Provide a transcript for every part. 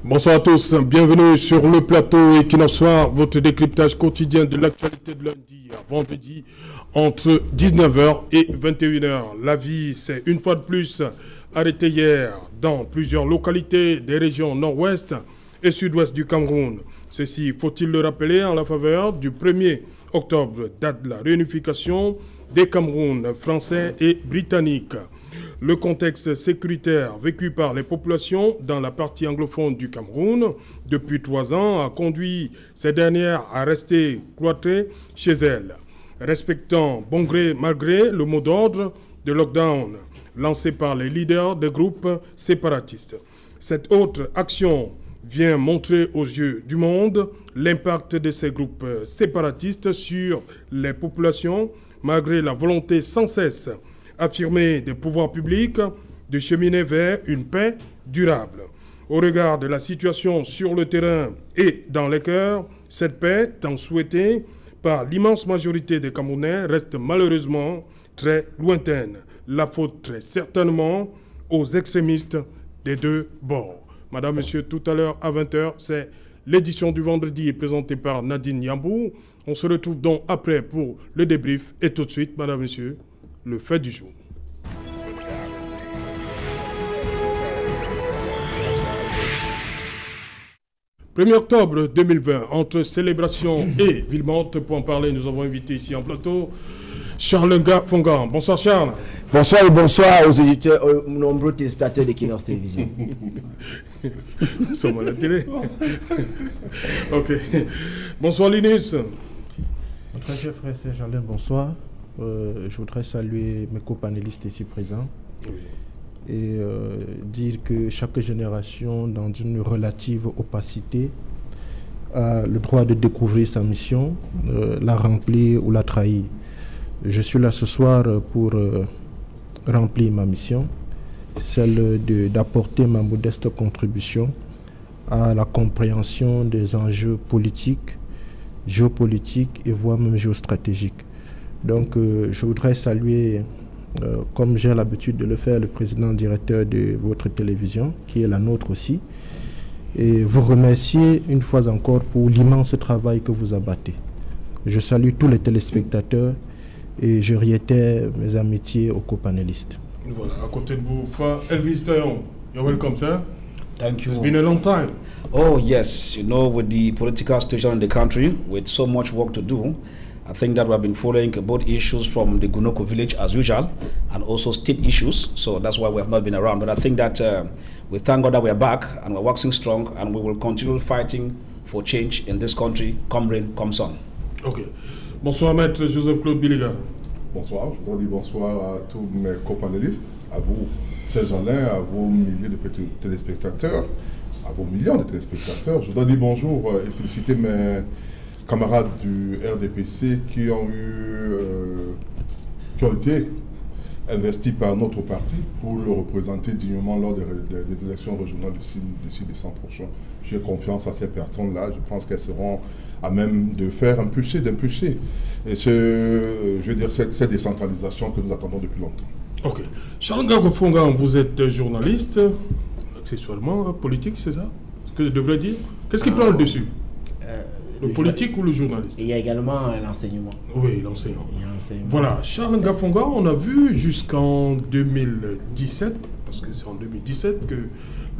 Bonsoir à tous, bienvenue sur le plateau Equinox Soir, votre décryptage quotidien de l'actualité de lundi à vendredi entre 19h et 21h. La vie s'est une fois de plus arrêtée hier dans plusieurs localités des régions nord-ouest et sud-ouest du Cameroun. Ceci, faut-il le rappeler, en la faveur du 1er octobre, date de la réunification des Camerouns français et britanniques. Le contexte sécuritaire vécu par les populations dans la partie anglophone du Cameroun depuis 3 ans a conduit ces dernières à rester cloîtrées chez elles, respectant bon gré mal gré le mot d'ordre de lockdown lancé par les leaders des groupes séparatistes. Cette autre action vient montrer aux yeux du monde l'impact de ces groupes séparatistes sur les populations malgré la volonté sans cesse affirmée des pouvoirs publics de cheminer vers une paix durable. Au regard de la situation sur le terrain et dans les cœurs, cette paix, tant souhaitée par l'immense majorité des Camerounais, reste malheureusement très lointaine. La faute très certainement aux extrémistes des deux bords. Madame, Monsieur, tout à l'heure à 20h, c'est l'édition du vendredi présentée par Nadine Yambou. On se retrouve donc après pour le débrief. Et tout de suite, Madame, Monsieur, le fait du jour. « 1er octobre 2020, entre célébration et Villemante, pour en parler, nous avons invité ici en plateau Charles Nga-Fongan. Bonsoir Charles. Bonsoir et bonsoir aux auditeurs, aux nombreux téléspectateurs d'Equinox Télévision. Nous sommes à la télé. Ok. Bonsoir Linus. Mon très cher frère Serge-Alain, bonsoir. Je voudrais saluer mes copanélistes ici présents. Oui. Et dire que chaque génération, dans une relative opacité, a le droit de découvrir sa mission, la remplir ou la trahir. Je suis là ce soir pour remplir ma mission, celle d'apporter ma modeste contribution à la compréhension des enjeux politiques, géopolitiques et voire même géostratégiques. Donc je voudrais saluer, comme j'ai l'habitude de le faire, le président directeur de votre télévision, qui est la nôtre aussi, et vous remercier une fois encore pour l'immense travail que vous abattez. Je salue tous les téléspectateurs et je réitère mes amitiés aux copanélistes. Voilà, à côté de vous, Elvis Tayon. You're welcome, sir. Thank you. It's been a long time. Oh, yes. You know, with the political situation in the country, with so much work to do, I think that we have been following both issues from the Gunoko village as usual and also state issues. So that's why we have not been around. But I think that we thank God that we are back and we're working strong and we will continue fighting for change in this country, come rain, come sun. Ok. Bonsoir, maître Joseph-Claude Biliga. Bonsoir, je voudrais dire bonsoir à tous mes copanélistes, à vous, Serge-Alain, à vos milliers de téléspectateurs, à vos millions de téléspectateurs. Je voudrais dire bonjour et féliciter mes camarades du RDPC qui ont été investis par notre parti pour le représenter dignement lors des élections régionales du 6 décembre prochain. J'ai confiance à ces personnes-là. Je pense qu'elles seront à même de faire d'impulser. Et je veux dire, cette décentralisation que nous attendons depuis longtemps. Ok. Charles Nga-Fongan, vous êtes journaliste, accessoirement politique, c'est ça? Ce que je devrais dire? Qu'est-ce qui prend le dessus? Le politique ou le journaliste? Et il y a également l'enseignement. Oui, l'enseignement. Voilà, Charles Nga-Fongan, on a vu jusqu'en 2017, parce que c'est en 2017 que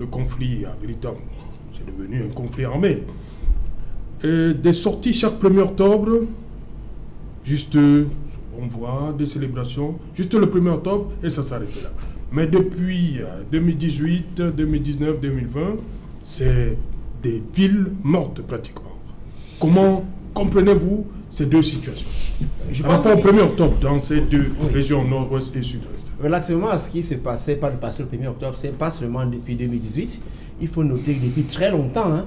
le conflit a véritablement, c'est devenu un conflit armé. Et des sorties chaque 1er octobre, juste, on voit des célébrations, juste le 1er octobre, et ça s'arrête là. Mais depuis 2018, 2019, 2020, c'est des villes mortes pratiquement. Comment comprenez-vous ces deux situations? Par rapport au 1er octobre dans ces deux régions nord-ouest et sud-ouest. Relativement à ce qui se passait, pas de passer le 1er octobre, c'est pas seulement depuis 2018. Il faut noter que depuis très longtemps,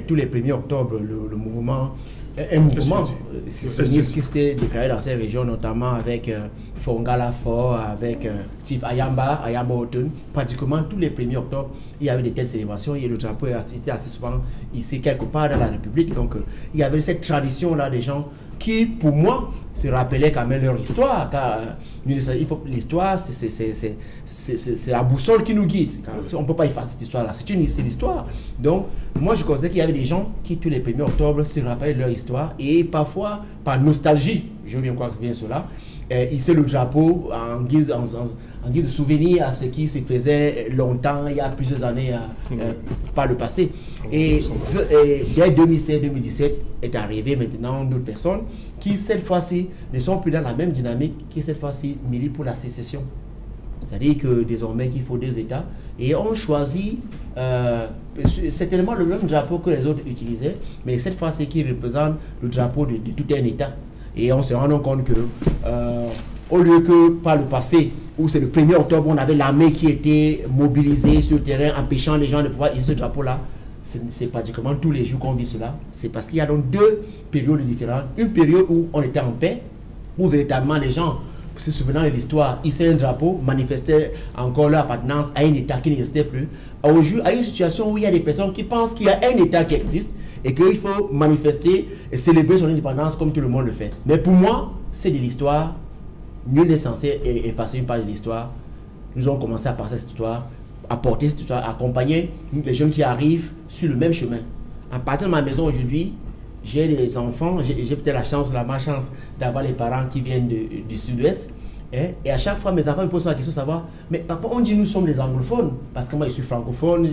tous les 1er octobre, le mouvement, un mouvement sioniste qui s'était déclaré dans ces régions, notamment avec Fongala Fort, avec Tif Ayamba Oton. Pratiquement tous les 1er octobre, il y avait de telles célébrations et le drapeau était assez souvent ici quelque part dans la République. Donc il y avait cette tradition-là des gens qui, pour moi, se rappelaient quand même leur histoire. Car l'histoire, c'est la boussole qui nous guide. On ne peut pas effacer cette histoire-là. C'est l'histoire. Donc, moi, je considère qu'il y avait des gens qui, tous les 1er octobre, se rappelaient leur histoire. Et parfois, par nostalgie, je veux bien croire que c'est bien cela, hisser le drapeau en guise de souvenir à ce qui se faisait longtemps, il y a plusieurs années par le passé. Et dès 2016-2017 est arrivé maintenant d'autres personnes qui cette fois-ci ne sont plus dans la même dynamique, qui cette fois-ci militent pour la sécession. C'est-à-dire que désormais qu'il faut 2 États et on choisit certainement le même drapeau que les autres utilisaient, mais cette fois-ci qui représente le drapeau de tout un État. Et on se rend compte que au lieu que par le passé, où c'est le 1er octobre, on avait l'armée qui était mobilisée sur le terrain, empêchant les gens de pouvoir utiliser ce drapeau-là, c'est pratiquement tous les jours qu'on vit cela. C'est parce qu'il y a donc 2 périodes différentes. Une période où on était en paix, où véritablement les gens, se souvenant de l'histoire, hissaient un drapeau, manifestaient encore leur appartenance à un État qui n'existait plus. Aujourd'hui, à une situation où il y a des personnes qui pensent qu'il y a un État qui existe et qu'il faut manifester et célébrer son indépendance comme tout le monde le fait. Mais pour moi, c'est de l'histoire. Nul n'est censé effacer une part de l'histoire. Nous avons commencé à passer cette histoire, à porter cette histoire, à accompagner les jeunes qui arrivent sur le même chemin. En partant de ma maison aujourd'hui, j'ai des enfants, j'ai peut-être la malchance d'avoir les parents qui viennent du sud-ouest. Et à chaque fois, mes enfants me posent la question de savoir, mais papa, on dit nous sommes les anglophones, parce que moi je suis francophone,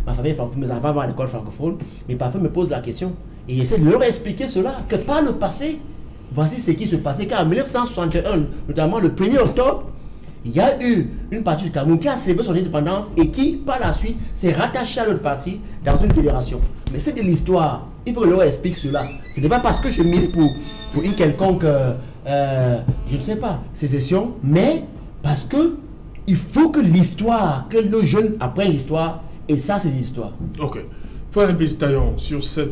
ma famille est francophone, mes enfants vont à l'école francophone, mais parfois me posent la question. Et j'essaie de leur expliquer cela, que par le passé, voici ce qui se passait, car en 1961, notamment le 1er octobre, il y a eu une partie du Cameroun qui a célébré son indépendance et qui, par la suite, s'est rattachée à l'autre partie dans une fédération. Mais c'est de l'histoire. Il faut que l'on explique cela. Ce n'est pas parce que je milite pour une quelconque, je ne sais pas, sécession, mais parce que il faut que l'histoire, que nos jeunes apprennent l'histoire, et ça, c'est l'histoire. Ok. Frère Taillon, sur ce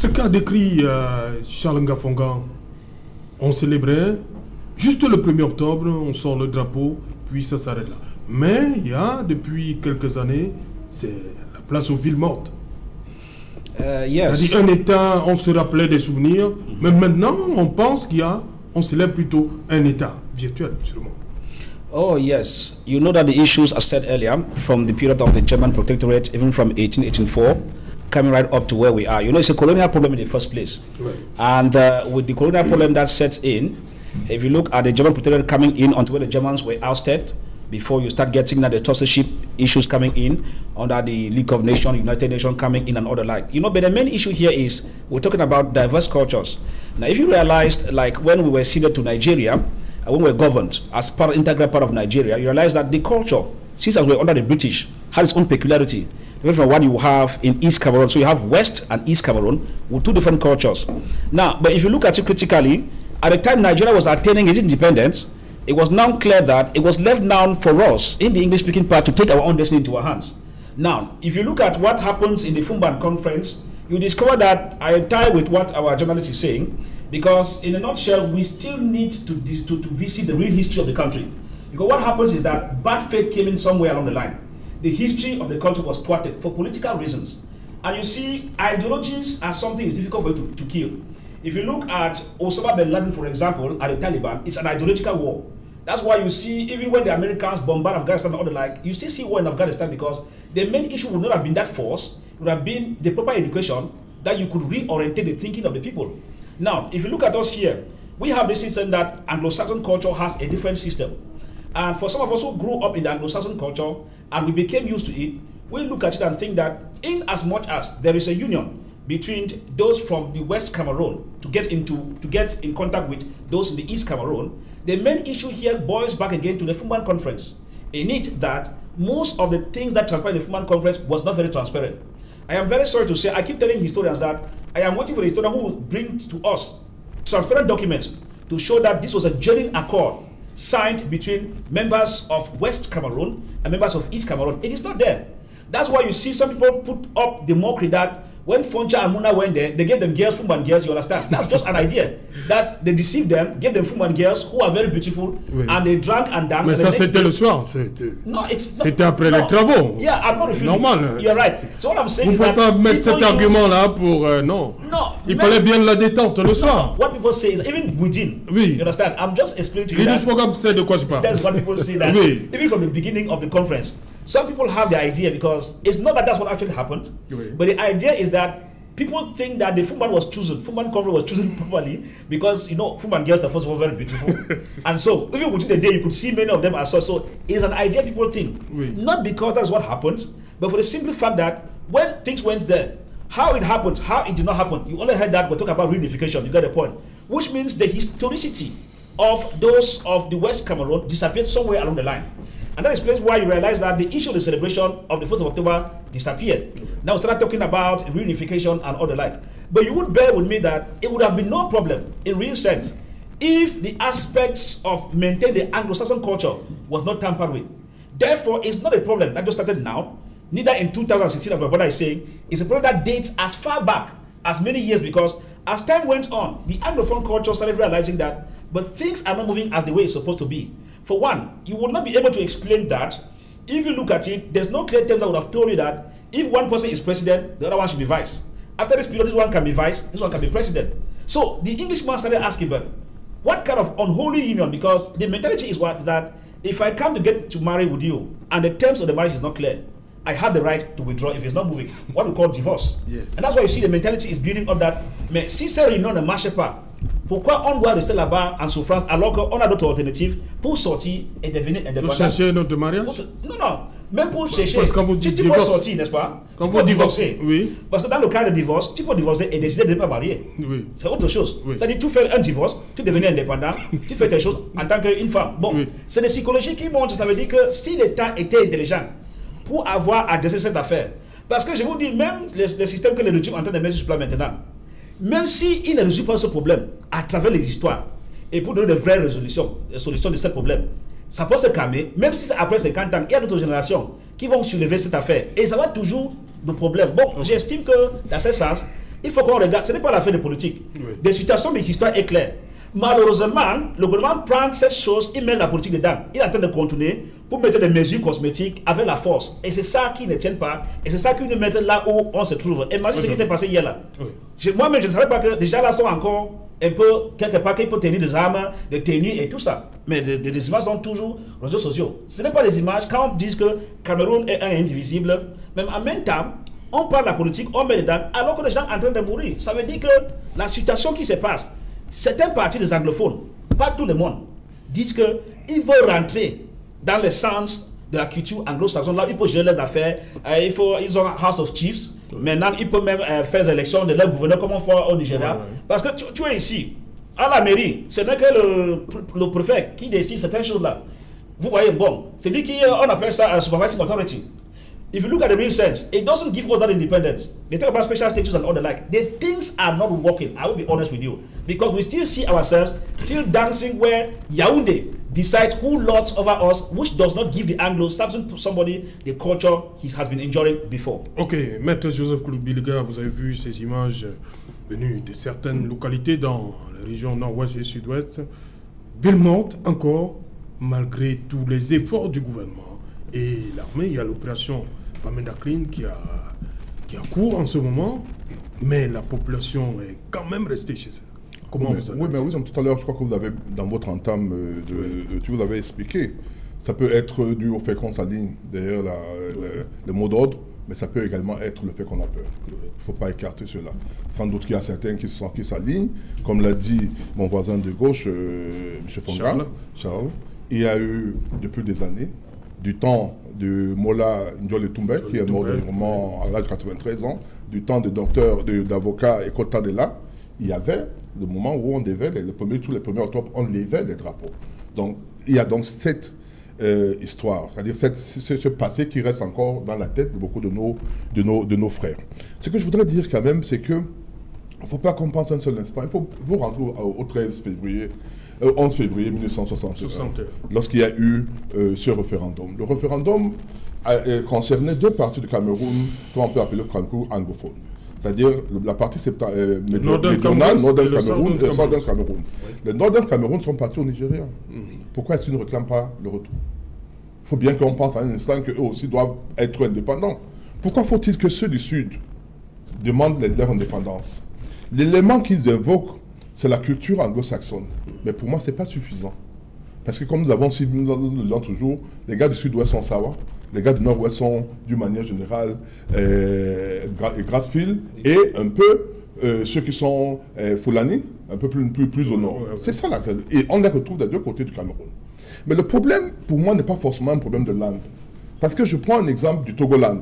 qu'a décrit Charles Ngafonga, on célébrait juste le 1er octobre, on sort le drapeau, puis ça s'arrête là. Mais il y a, depuis quelques années, c'est la place aux villes mortes. Yes. C'est-à-dire un État, on se rappelait des souvenirs, mais maintenant, on pense on célèbre plutôt un État virtuel, sûrement. Oh yes, you know that the issues I said earlier, from the period of the German protectorate, even from 1884, coming right up to where we are. You know, it's a colonial problem in the first place. Right. And with the colonial problem that sets in, if you look at the German protectorate coming in onto where the Germans were ousted, before you start getting the authorship issues coming in under the League of Nations, United Nations coming in and all the like. You know, but the main issue here is we're talking about diverse cultures. Now, if you realized, like when we were ceded to Nigeria, when we were governed as integral part of Nigeria, you realize that the culture, since as we were under the British, had its own peculiarity. Different from what you have in East Cameroon. So you have West and East Cameroon with 2 different cultures. Now, but if you look at it critically, at the time Nigeria was attaining its independence, it was now clear that it was left now for us in the English-speaking part to take our own destiny into our hands. Now, if you look at what happens in the Fumban conference, you discover that I tie with what our journalist is saying, because in a nutshell, we still need to visit the real history of the country. Because what happens is that bad faith came in somewhere along the line. The history of the country was thwarted for political reasons. And you see, ideologies are something that's difficult for you to kill. If you look at Osama bin Laden, for example, at the Taliban, it's an ideological war. That's why you see, even when the Americans bombard Afghanistan and all the like, you still see war in Afghanistan because the main issue would not have been that force, it would have been the proper education that you could reorientate the thinking of the people. Now, if you look at us here, we have this system that Anglo-Saxon culture has a different system. And for some of us who grew up in the Anglo-Saxon culture and we became used to it, we look at it and think that in as much as there is a union between those from the West Cameroon to get in contact with those in the East Cameroon, the main issue here boils back again to the Fumban conference. In it that most of the things that transpired in the Fumban conference was not very transparent. I am very sorry to say, I keep telling historians that I am waiting for the historian who will bring to us transparent documents to show that this was a genuine accord signed between members of West Cameroon and members of East Cameroon. It is not there. That's why you see some people put up the mockery that when Foncha and Muna went there, they gave them girls, Fumban girls, you understand? That's just an idea. That they deceived them, gave them Fumban girls who are very beautiful, and they drank and danced. Mais ça, c'était le soir. C'était après les travaux. Yeah, I'm not refusing. Normal. You're right. So what I'm saying is that... Vous ne pouvez pas mettre cet argument-là pour... non. Il fallait bien la détente le soir. What people say is, even within, you understand? I'm just explaining to you that... de quoi je parle. That's what people say that, even from the beginning of the conference. Some people have the idea, because it's not that that's what actually happened, but the idea is that people think that the Fumban was chosen, Fumban conference was chosen properly, because, you know, Fumban girls are first of all very beautiful. And so, even within the day, you could see many of them as such. So, it's an idea people think. Not because that's what happened, but for the simple fact that when things went there, how it happened, how it did not happen, you only heard that we're talking about reunification, you got the point. Which means the historicity of those of the West Cameroon disappeared somewhere along the line. And that explains why you realize that the issue of the celebration of the 1st of October disappeared. Now we start talking about reunification and all the like. But you would bear with me that it would have been no problem, in real sense, if the aspects of maintaining the Anglo-Saxon culture was not tampered with. Therefore, it's not a problem that just started now, neither in 2016, as my brother is saying. It's a problem that dates as far back as many years, because as time went on, the Anglophone culture started realizing that, but things are not moving as the way it's supposed to be. For one, you would not be able to explain that. If you look at it, there's no clear term that would have told you that if one person is president, the other one should be vice. After this period, this one can be vice, this one can be president. So the Englishman started asking, but what kind of unholy union? Because the mentality is what is that if I come to get to marry with you and the terms of the marriage is not clear, I have the right to withdraw if it's not moving. What we call divorce. Yes. And that's why you see the mentality is building up that, mais si c'est réunion ne marche pas, pourquoi on doit rester là-bas en souffrance alors qu'on a d'autres alternatives pour sortir et devenir indépendant? Pour chercher notre mariage? Non. Même pour chercher. Parce que quand vous dites tu peux sortir, n'est-ce pas? Quand tu peux divorcer. Oui. Parce que dans le cas de divorce, tu peux divorcer et décider de ne pas marier. Oui. C'est autre chose. Oui. C'est-à-dire, tu fais un divorce, tu deviens indépendant, tu fais tes choses en tant qu'une femme. Bon, c'est des psychologies qui montrent, ça veut dire que si l'État était intelligent pour avoir adressé cette affaire, parce que je vous dis, même les systèmes que le régime est en train de mettre sur place maintenant, même s'il ne résout pas ce problème à travers les histoires et pour donner de vraies solutions de ce problème, ça peut se calmer, même si après 50 ans, il y a d'autres générations qui vont soulever cette affaire et ça va toujours de problème. Bon, j'estime que dans ce sens, il faut qu'on regarde, ce n'est pas l'affaire de politique. Des situations, des histoires est claire. Malheureusement, le gouvernement prend cette chose, il met la politique dedans. Il est en train de continuer pour mettre des mesures cosmétiques avec la force. Et c'est ça qui ne tient pas. Et c'est ça qui nous met là où on se trouve. Imagine ce qui s'est passé hier là. Moi-même, je ne savais pas que déjà là sont encore un peu, quelque part, qu'ils peuvent tenir des armes, des tenues et tout ça. Mais des images sont toujours aux réseaux sociaux. Ce n'est pas des images, quand on dit que Cameroun est un indivisible, même en même temps, on parle de la politique, on met dedans, alors que les gens sont en train de mourir. Ça veut dire que la situation qui se passe, certaines parties des anglophones, pas tout le monde, disent qu'ils veulent rentrer dans le sens de la culture anglo-saxonne. Là, ils peuvent gérer les affaires. Ils ont House of Chiefs. Maintenant, ils peuvent même faire des élections de leur gouverneur comme on fait au Nigeria. Parce que tu es ici, à la mairie, ce n'est que le préfet qui décide certaines choses-là. Vous voyez, bon, c'est lui qui, on appelle ça un supervising authority. If you look at the real sense, it doesn't give us that independence. They talk about special status and all the like. The things are not working, I will be honest with you. Because we still see ourselves still dancing where Yaoundé decides who lords over us, which does not give the Anglo-Saxon somebody the culture he has been enjoying before. Ok, Maître Joseph Kouloubilga, vous avez vu ces images venues de certaines localités dans la région nord-ouest et sud-ouest. Ville morte encore, malgré tous les efforts du gouvernement et l'armée. Il y a l'opération Bamenda-Clean qui a cours en ce moment, mais la population est quand même restée chez elle. Comment vous avez tout à l'heure, je crois que vous avez, dans votre entame, tu vous avez expliqué. Ça peut être dû au fait qu'on s'aligne derrière le mot d'ordre, mais ça peut également être le fait qu'on a peur. Il ne faut pas écarter cela. Sans doute qu'il y a certains qui s'alignent, comme l'a dit mon voisin de gauche, M. Fonga, Charles. Il y a eu, depuis des années, du temps de Mola Ndjole Toumbe, qui est mort dernièrement à l'âge de 93 ans, du temps de docteur, d'avocat et Kota de là, il y avait le moment où on levait, tous les 1er octobre, on levait les drapeaux. Donc, il y a donc cette histoire, c'est-à-dire ce passé qui reste encore dans la tête de beaucoup de nos frères. Ce que je voudrais dire quand même, c'est que il ne faut pas qu'on pense un seul instant, il faut vous rentrer au 11 février 1961, lorsqu'il y a eu ce référendum. Le référendum concernait deux parties du Cameroun qu'on peut appeler le Cameroun anglophone. c'est-à-dire la partie Northern Cameroun. Les Northern Cameroun sont partis au Nigeria. Pourquoi est-ce qu'ils ne réclament pas le retour? Il faut bien qu'on pense à un instant qu'eux aussi doivent être indépendants. Pourquoi faut-il que ceux du Sud demandent leur indépendance? L'élément qu'ils invoquent, c'est la culture anglo-saxonne. Mais pour moi, ce n'est pas suffisant. Parce que comme nous avons dit toujours, les gars du Sud-Ouest sont Sawa, les gars du Nord-Ouest sont, d'une manière générale, Grassfield, et un peu ceux qui sont Fulani, un peu plus au nord. C'est ça la réalité. Et on les retrouve des deux côtés du Cameroun. Mais le problème, pour moi, n'est pas forcément un problème de langue. Parce que je prends un exemple du Togoland.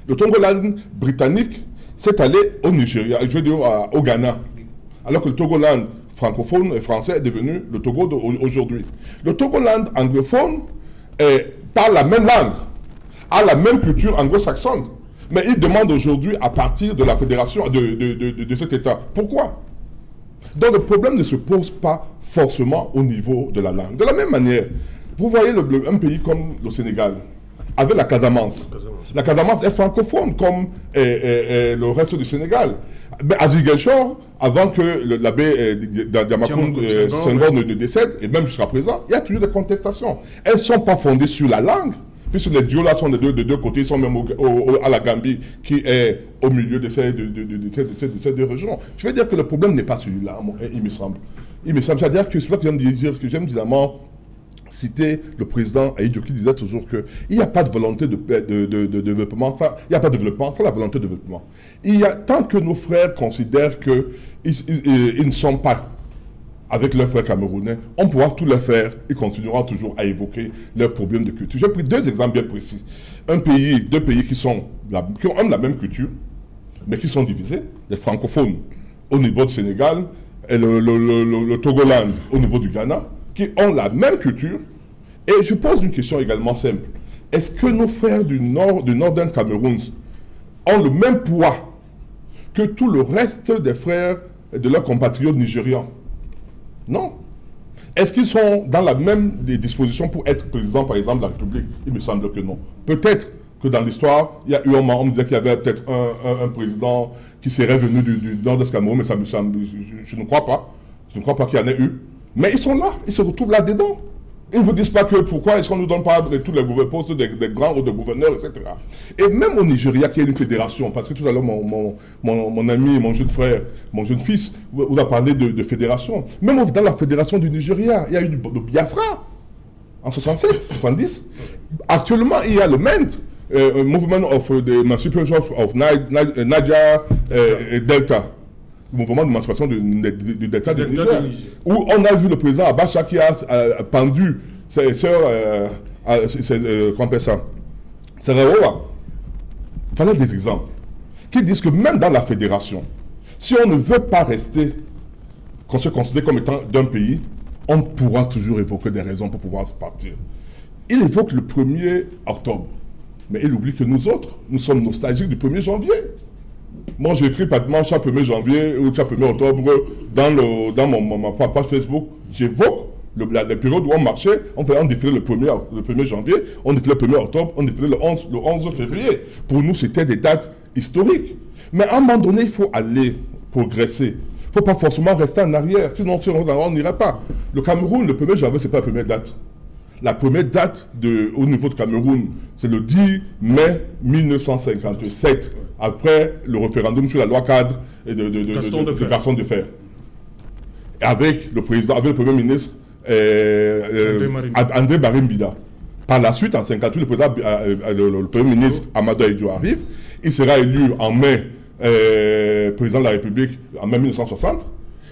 Le Togoland britannique s'est allé au Nigeria, je veux dire au Ghana, alors que le Togoland francophone et français est devenu le Togo aujourd'hui. Le Togoland anglophone parle la même langue, a la même culture anglo-saxonne, mais il demande aujourd'hui à partir de la fédération de cet État. Pourquoi? Donc le problème ne se pose pas forcément au niveau de la langue. De la même manière, vous voyez un pays comme le Sénégal, avec la Casamance. La Casamance est francophone comme le reste du Sénégal. Mais à Ziguinchor, avant que l'abbé Diamacoune Senghor ne décède, et même jusqu'à présent, il y a toujours des contestations. Elles ne sont pas fondées sur la langue, puisque les Diola sont de deux côtés, ils sont même à la Gambie, qui est au milieu de ces deux régions. Je veux dire que le problème n'est pas celui-là, il me semble. C'est-à-dire que c'est là que j'aime évidemment citer le président Aïdjo qui disait toujours qu'il n'y a pas de volonté de développement, il n'y a pas de développement sans la volonté de développement. Tant que nos frères considèrent qu'ils ne sont pas avec leurs frères camerounais, on pourra tout leur faire, ils continueront toujours à évoquer leurs problèmes de culture. J'ai pris deux exemples bien précis. Deux pays qui ont la même culture, mais qui sont divisés, les francophones au niveau du Sénégal et le Togoland au niveau du Ghana, qui ont la même culture. Et je pose une question également simple. Est-ce que nos frères du Northern Cameroun ont le même poids que tout le reste des frères de leurs compatriotes nigérians? Non. Est-ce qu'ils sont dans la même disposition pour être président, par exemple, de la République? Il me semble que non. Peut-être que dans l'histoire, il y a eu un moment, on me disait qu'il y avait peut-être un président qui serait venu du nord de Cameroun, mais ça me semble, je ne crois pas. Je ne crois pas qu'il y en ait eu. Mais ils sont là, ils se retrouvent là-dedans. Ils ne vous disent pas que pourquoi est-ce qu'on ne nous donne pas tous les postes des grands ou des gouverneurs, etc. Et même au Nigeria, qui est une fédération, parce que tout à l'heure, mon ami, mon jeune frère, mon jeune fils, vous a parlé de fédération. Même dans la fédération du Nigeria, il y a eu le Biafra, en 67, 70. Actuellement, il y a le MEND, Movement of the Emancipation of Niger Delta. Le mouvement d'émancipation du Delta du Niger, où on a vu le président Abacha qui a pendu ses sœurs, comment on appelle ça, voilà des exemples qui disent que même dans la fédération, si on ne veut pas rester, qu'on se considère comme étant d'un pays, on pourra toujours évoquer des raisons pour pouvoir se partir. Il évoque le 1er octobre, mais il oublie que nous autres, nous sommes nostalgiques du 1er janvier. Moi, j'écris pratiquement chaque 1er janvier ou chaque 1er octobre dans ma page Facebook. J'évoque la période où on marchait, on défilait le 1er janvier, on défilait le 1er octobre, on défilait le 11 février. Pour nous, c'était des dates historiques. Mais à un moment donné, il faut aller progresser. Il ne faut pas forcément rester en arrière, sinon on n'irait pas. Le Cameroun, le 1er janvier, ce n'est pas la première date. La première date au niveau de Cameroun, c'est le 10 mai 1957, après le référendum sur la loi cadre de Gaston Defferre. Avec le président, avec le premier ministre André Barimbida. Par la suite, en 1958, le premier ministre Amadou Ahidjo arrive. Il sera élu en mai président de la République en mai 1960.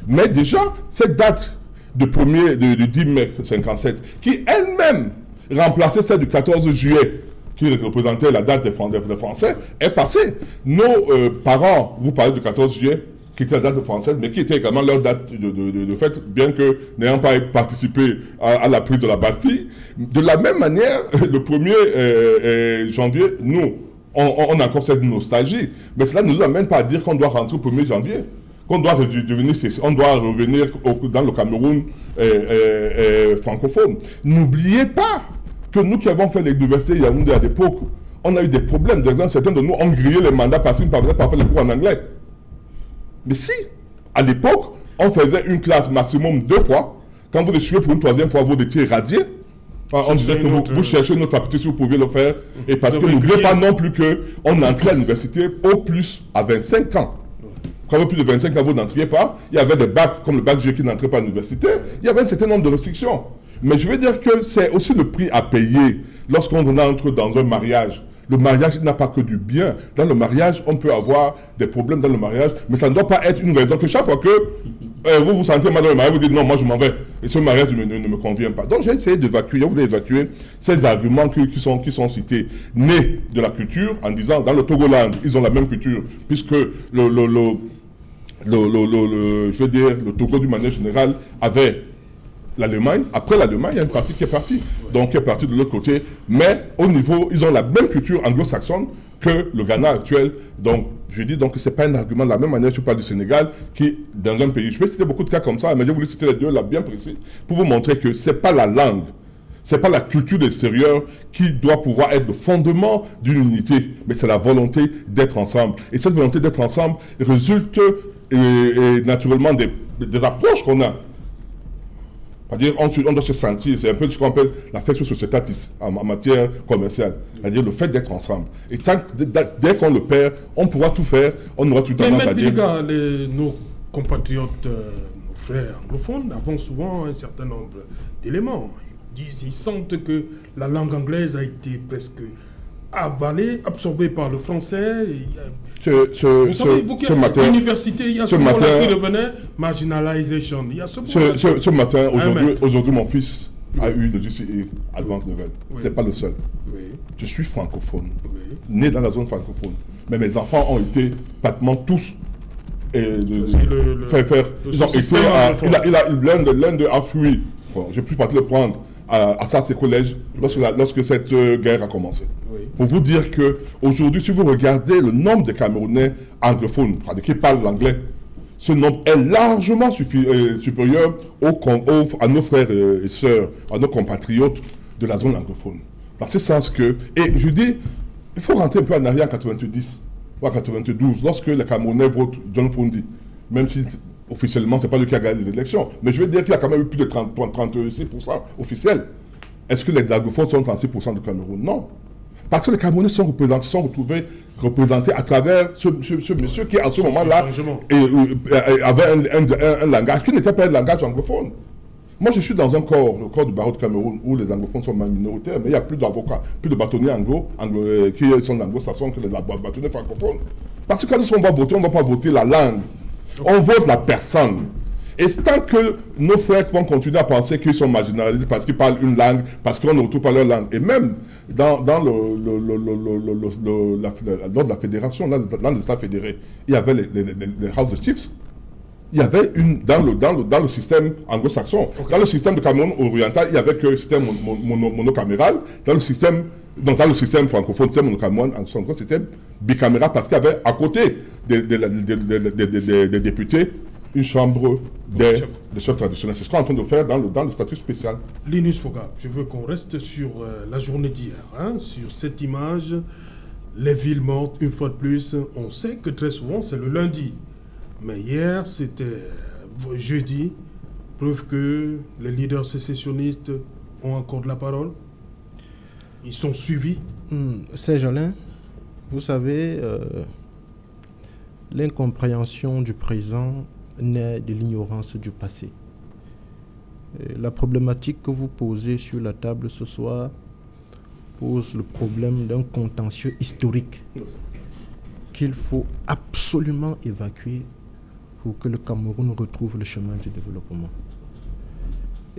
Mais déjà, cette date du 10 mai 1957, qui elle-même remplaçait celle du 14 juillet, qui représentait la date des Français, est passée. Nos parents, vous parlez du 14 juillet, qui était la date française, mais qui était également leur date de fête, bien que n'ayant pas participé à la prise de la Bastille. De la même manière, le 1er janvier, nous, on a encore cette nostalgie, mais cela ne nous amène pas à dire qu'on doit rentrer au 1er janvier, qu'on doit revenir dans le Cameroun francophone. N'oubliez pas que nous qui avons fait l'université Yaoundé à l'époque, on a eu des problèmes. Par exemple, certains de nous ont grillé les mandats parce qu'ils ne parvenaient pas à faire les cours en anglais. Mais si, à l'époque, on faisait une classe maximum 2 fois, quand vous échouez pour une 3e fois, vous étiez radié. Enfin, on disait que vous cherchez une autre faculté si vous pouviez le faire. Et parce que n'oubliez pas non plus qu'on entrait à l'université au plus à 25 ans. Quand vous avez plus de 25 ans, vous n'entriez pas. Il y avait des bacs, comme le bac G qui n'entrait pas à l'université. Il y avait un certain nombre de restrictions. Mais je veux dire que c'est aussi le prix à payer lorsqu'on entre dans un mariage. Le mariage n'a pas que du bien. Dans le mariage, on peut avoir des problèmes dans le mariage, mais ça ne doit pas être une raison que chaque fois que vous vous sentez mal dans le mariage, vous dites non, moi je m'en vais. Et ce mariage ne me convient pas. Donc j'ai essayé d'évacuer, on voulait évacuer ces arguments qui sont cités, nés de la culture, en disant dans le Togoland, ils ont la même culture, puisque le Togo d'une manière générale avait l'Allemagne. Après l'Allemagne, il y a une partie qui est partie. Donc, qui est partie de l'autre côté. Mais au niveau, ils ont la même culture anglo-saxonne que le Ghana actuel. Donc, je dis donc que ce n'est pas un argument de la même manière. Je parle du Sénégal, qui, dans un pays, je peux citer beaucoup de cas comme ça, mais je voulais citer les deux là bien précis, pour vous montrer que ce n'est pas la langue, ce n'est pas la culture de l'extérieur qui doit pouvoir être le fondement d'une unité, mais c'est la volonté d'être ensemble. Et cette volonté d'être ensemble résulte naturellement des approches qu'on a. C'est-à-dire, on doit se sentir, c'est un peu ce qu'on appelle la flexio societatis en matière commerciale. C'est-à-dire le fait d'être ensemble. Et dès qu'on le perd, on pourra tout faire, on aura tout tendance à dire... Nos compatriotes, nos frères anglophones, avons souvent un certain nombre d'éléments. Ils sentent que la langue anglaise a été presque avalée, absorbée par le français. Vous savez, beaucoup à l'université, il y a ce mot-là qui revenait, marginalisation. Il y a ce matin, aujourd'hui, mon fils a eu le GCE Advanced Level. Oui. C'est pas le seul. Oui. Je suis francophone, né dans la zone francophone. Mais mes enfants ont été pratiquement tous ils ont été l'un d'eux a fui. Enfin, j'ai pu pas le prendre à ça, ses collèges, lorsque cette guerre a commencé. Oui. Pour vous dire qu'aujourd'hui, si vous regardez le nombre de Camerounais anglophones, qui parlent l'anglais, ce nombre est largement supérieur à nos frères et sœurs, à nos compatriotes de la zone anglophone. Dans ce sens que, et je dis, il faut rentrer un peu en arrière en 90 ou en 92, lorsque les Camerounais votent John Fundi, même si officiellement, ce n'est pas lui qui a gagné les élections. Mais je veux dire qu'il y a quand même eu plus de 36% officiels. Est-ce que les anglophones sont 36% du Cameroun? Non. Parce que les Camerounais sont représentés à travers ce monsieur qui, à ce moment-là, avait un langage qui n'était pas un langage anglophone. Moi, je suis dans un corps, le corps du barreau de Cameroun, où les anglophones sont minoritaires, mais il y a plus d'avocats, plus de bâtonniers qui sont anglo-saxons que les bâtonniers francophones. Parce que quand on va voter, on ne va pas voter la langue. On vote la personne. Et tant que nos frères vont continuer à penser qu'ils sont marginalisés parce qu'ils parlent une langue, parce qu'on ne retrouve pas leur langue, et même lors de la fédération, dans l'État fédéré, il y avait les House of Chiefs. Il y avait dans le système anglo-saxon, dans le système de Cameroun oriental, il n'y avait que le système monocaméral. Dans le système francophone, c'était monocaméral, c'était bicaméral parce qu'il y avait à côté des députés une chambre des chefs traditionnels. C'est ce qu'on est en train de faire dans le statut spécial. Linus Fogab, je veux qu'on reste sur la journée d'hier, sur cette image, les villes mortes, une fois de plus. On sait que très souvent, c'est le lundi. Mais hier, c'était jeudi, preuve que les leaders sécessionnistes ont encore de la parole. Ils sont suivis. Serge Alain, vous savez, l'incompréhension du présent naît de l'ignorance du passé. La problématique que vous posez sur la table ce soir pose le problème d'un contentieux historique qu'il faut absolument évacuer pour que le Cameroun retrouve le chemin du développement.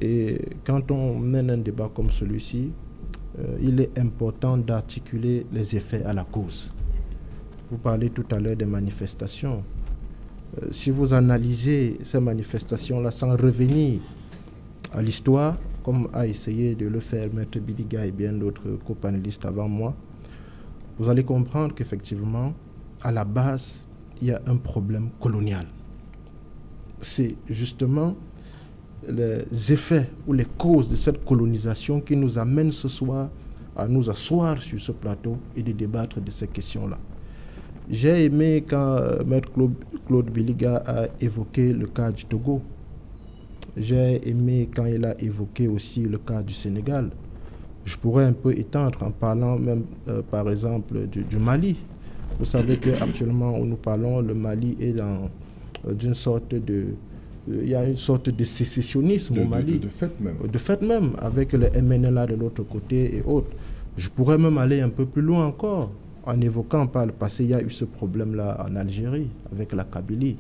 Et quand on mène un débat comme celui-ci, il est important d'articuler les effets à la cause. Vous parlez tout à l'heure des manifestations. Si vous analysez ces manifestations-là sans revenir à l'histoire, comme a essayé de le faire Maître Bidiga et bien d'autres copanélistes avant moi, vous allez comprendre qu'effectivement, à la base, il y a un problème colonial. C'est justement les effets ou les causes de cette colonisation qui nous amènent ce soir à nous asseoir sur ce plateau et de débattre de ces questions-là. J'ai aimé quand Maître Claude Biliga a évoqué le cas du Togo. J'ai aimé quand il a évoqué aussi le cas du Sénégal. Je pourrais un peu étendre en parlant même, par exemple, du Mali. Vous savez qu'actuellement, où nous parlons, le Mali est dans d'une sorte de... Il y a une sorte de sécessionnisme au Mali. De fait même. De fait même, avec le MNLA de l'autre côté et autres. Je pourrais même aller un peu plus loin encore, en évoquant par le passé, il y a eu ce problème-là en Algérie, avec la Kabylie.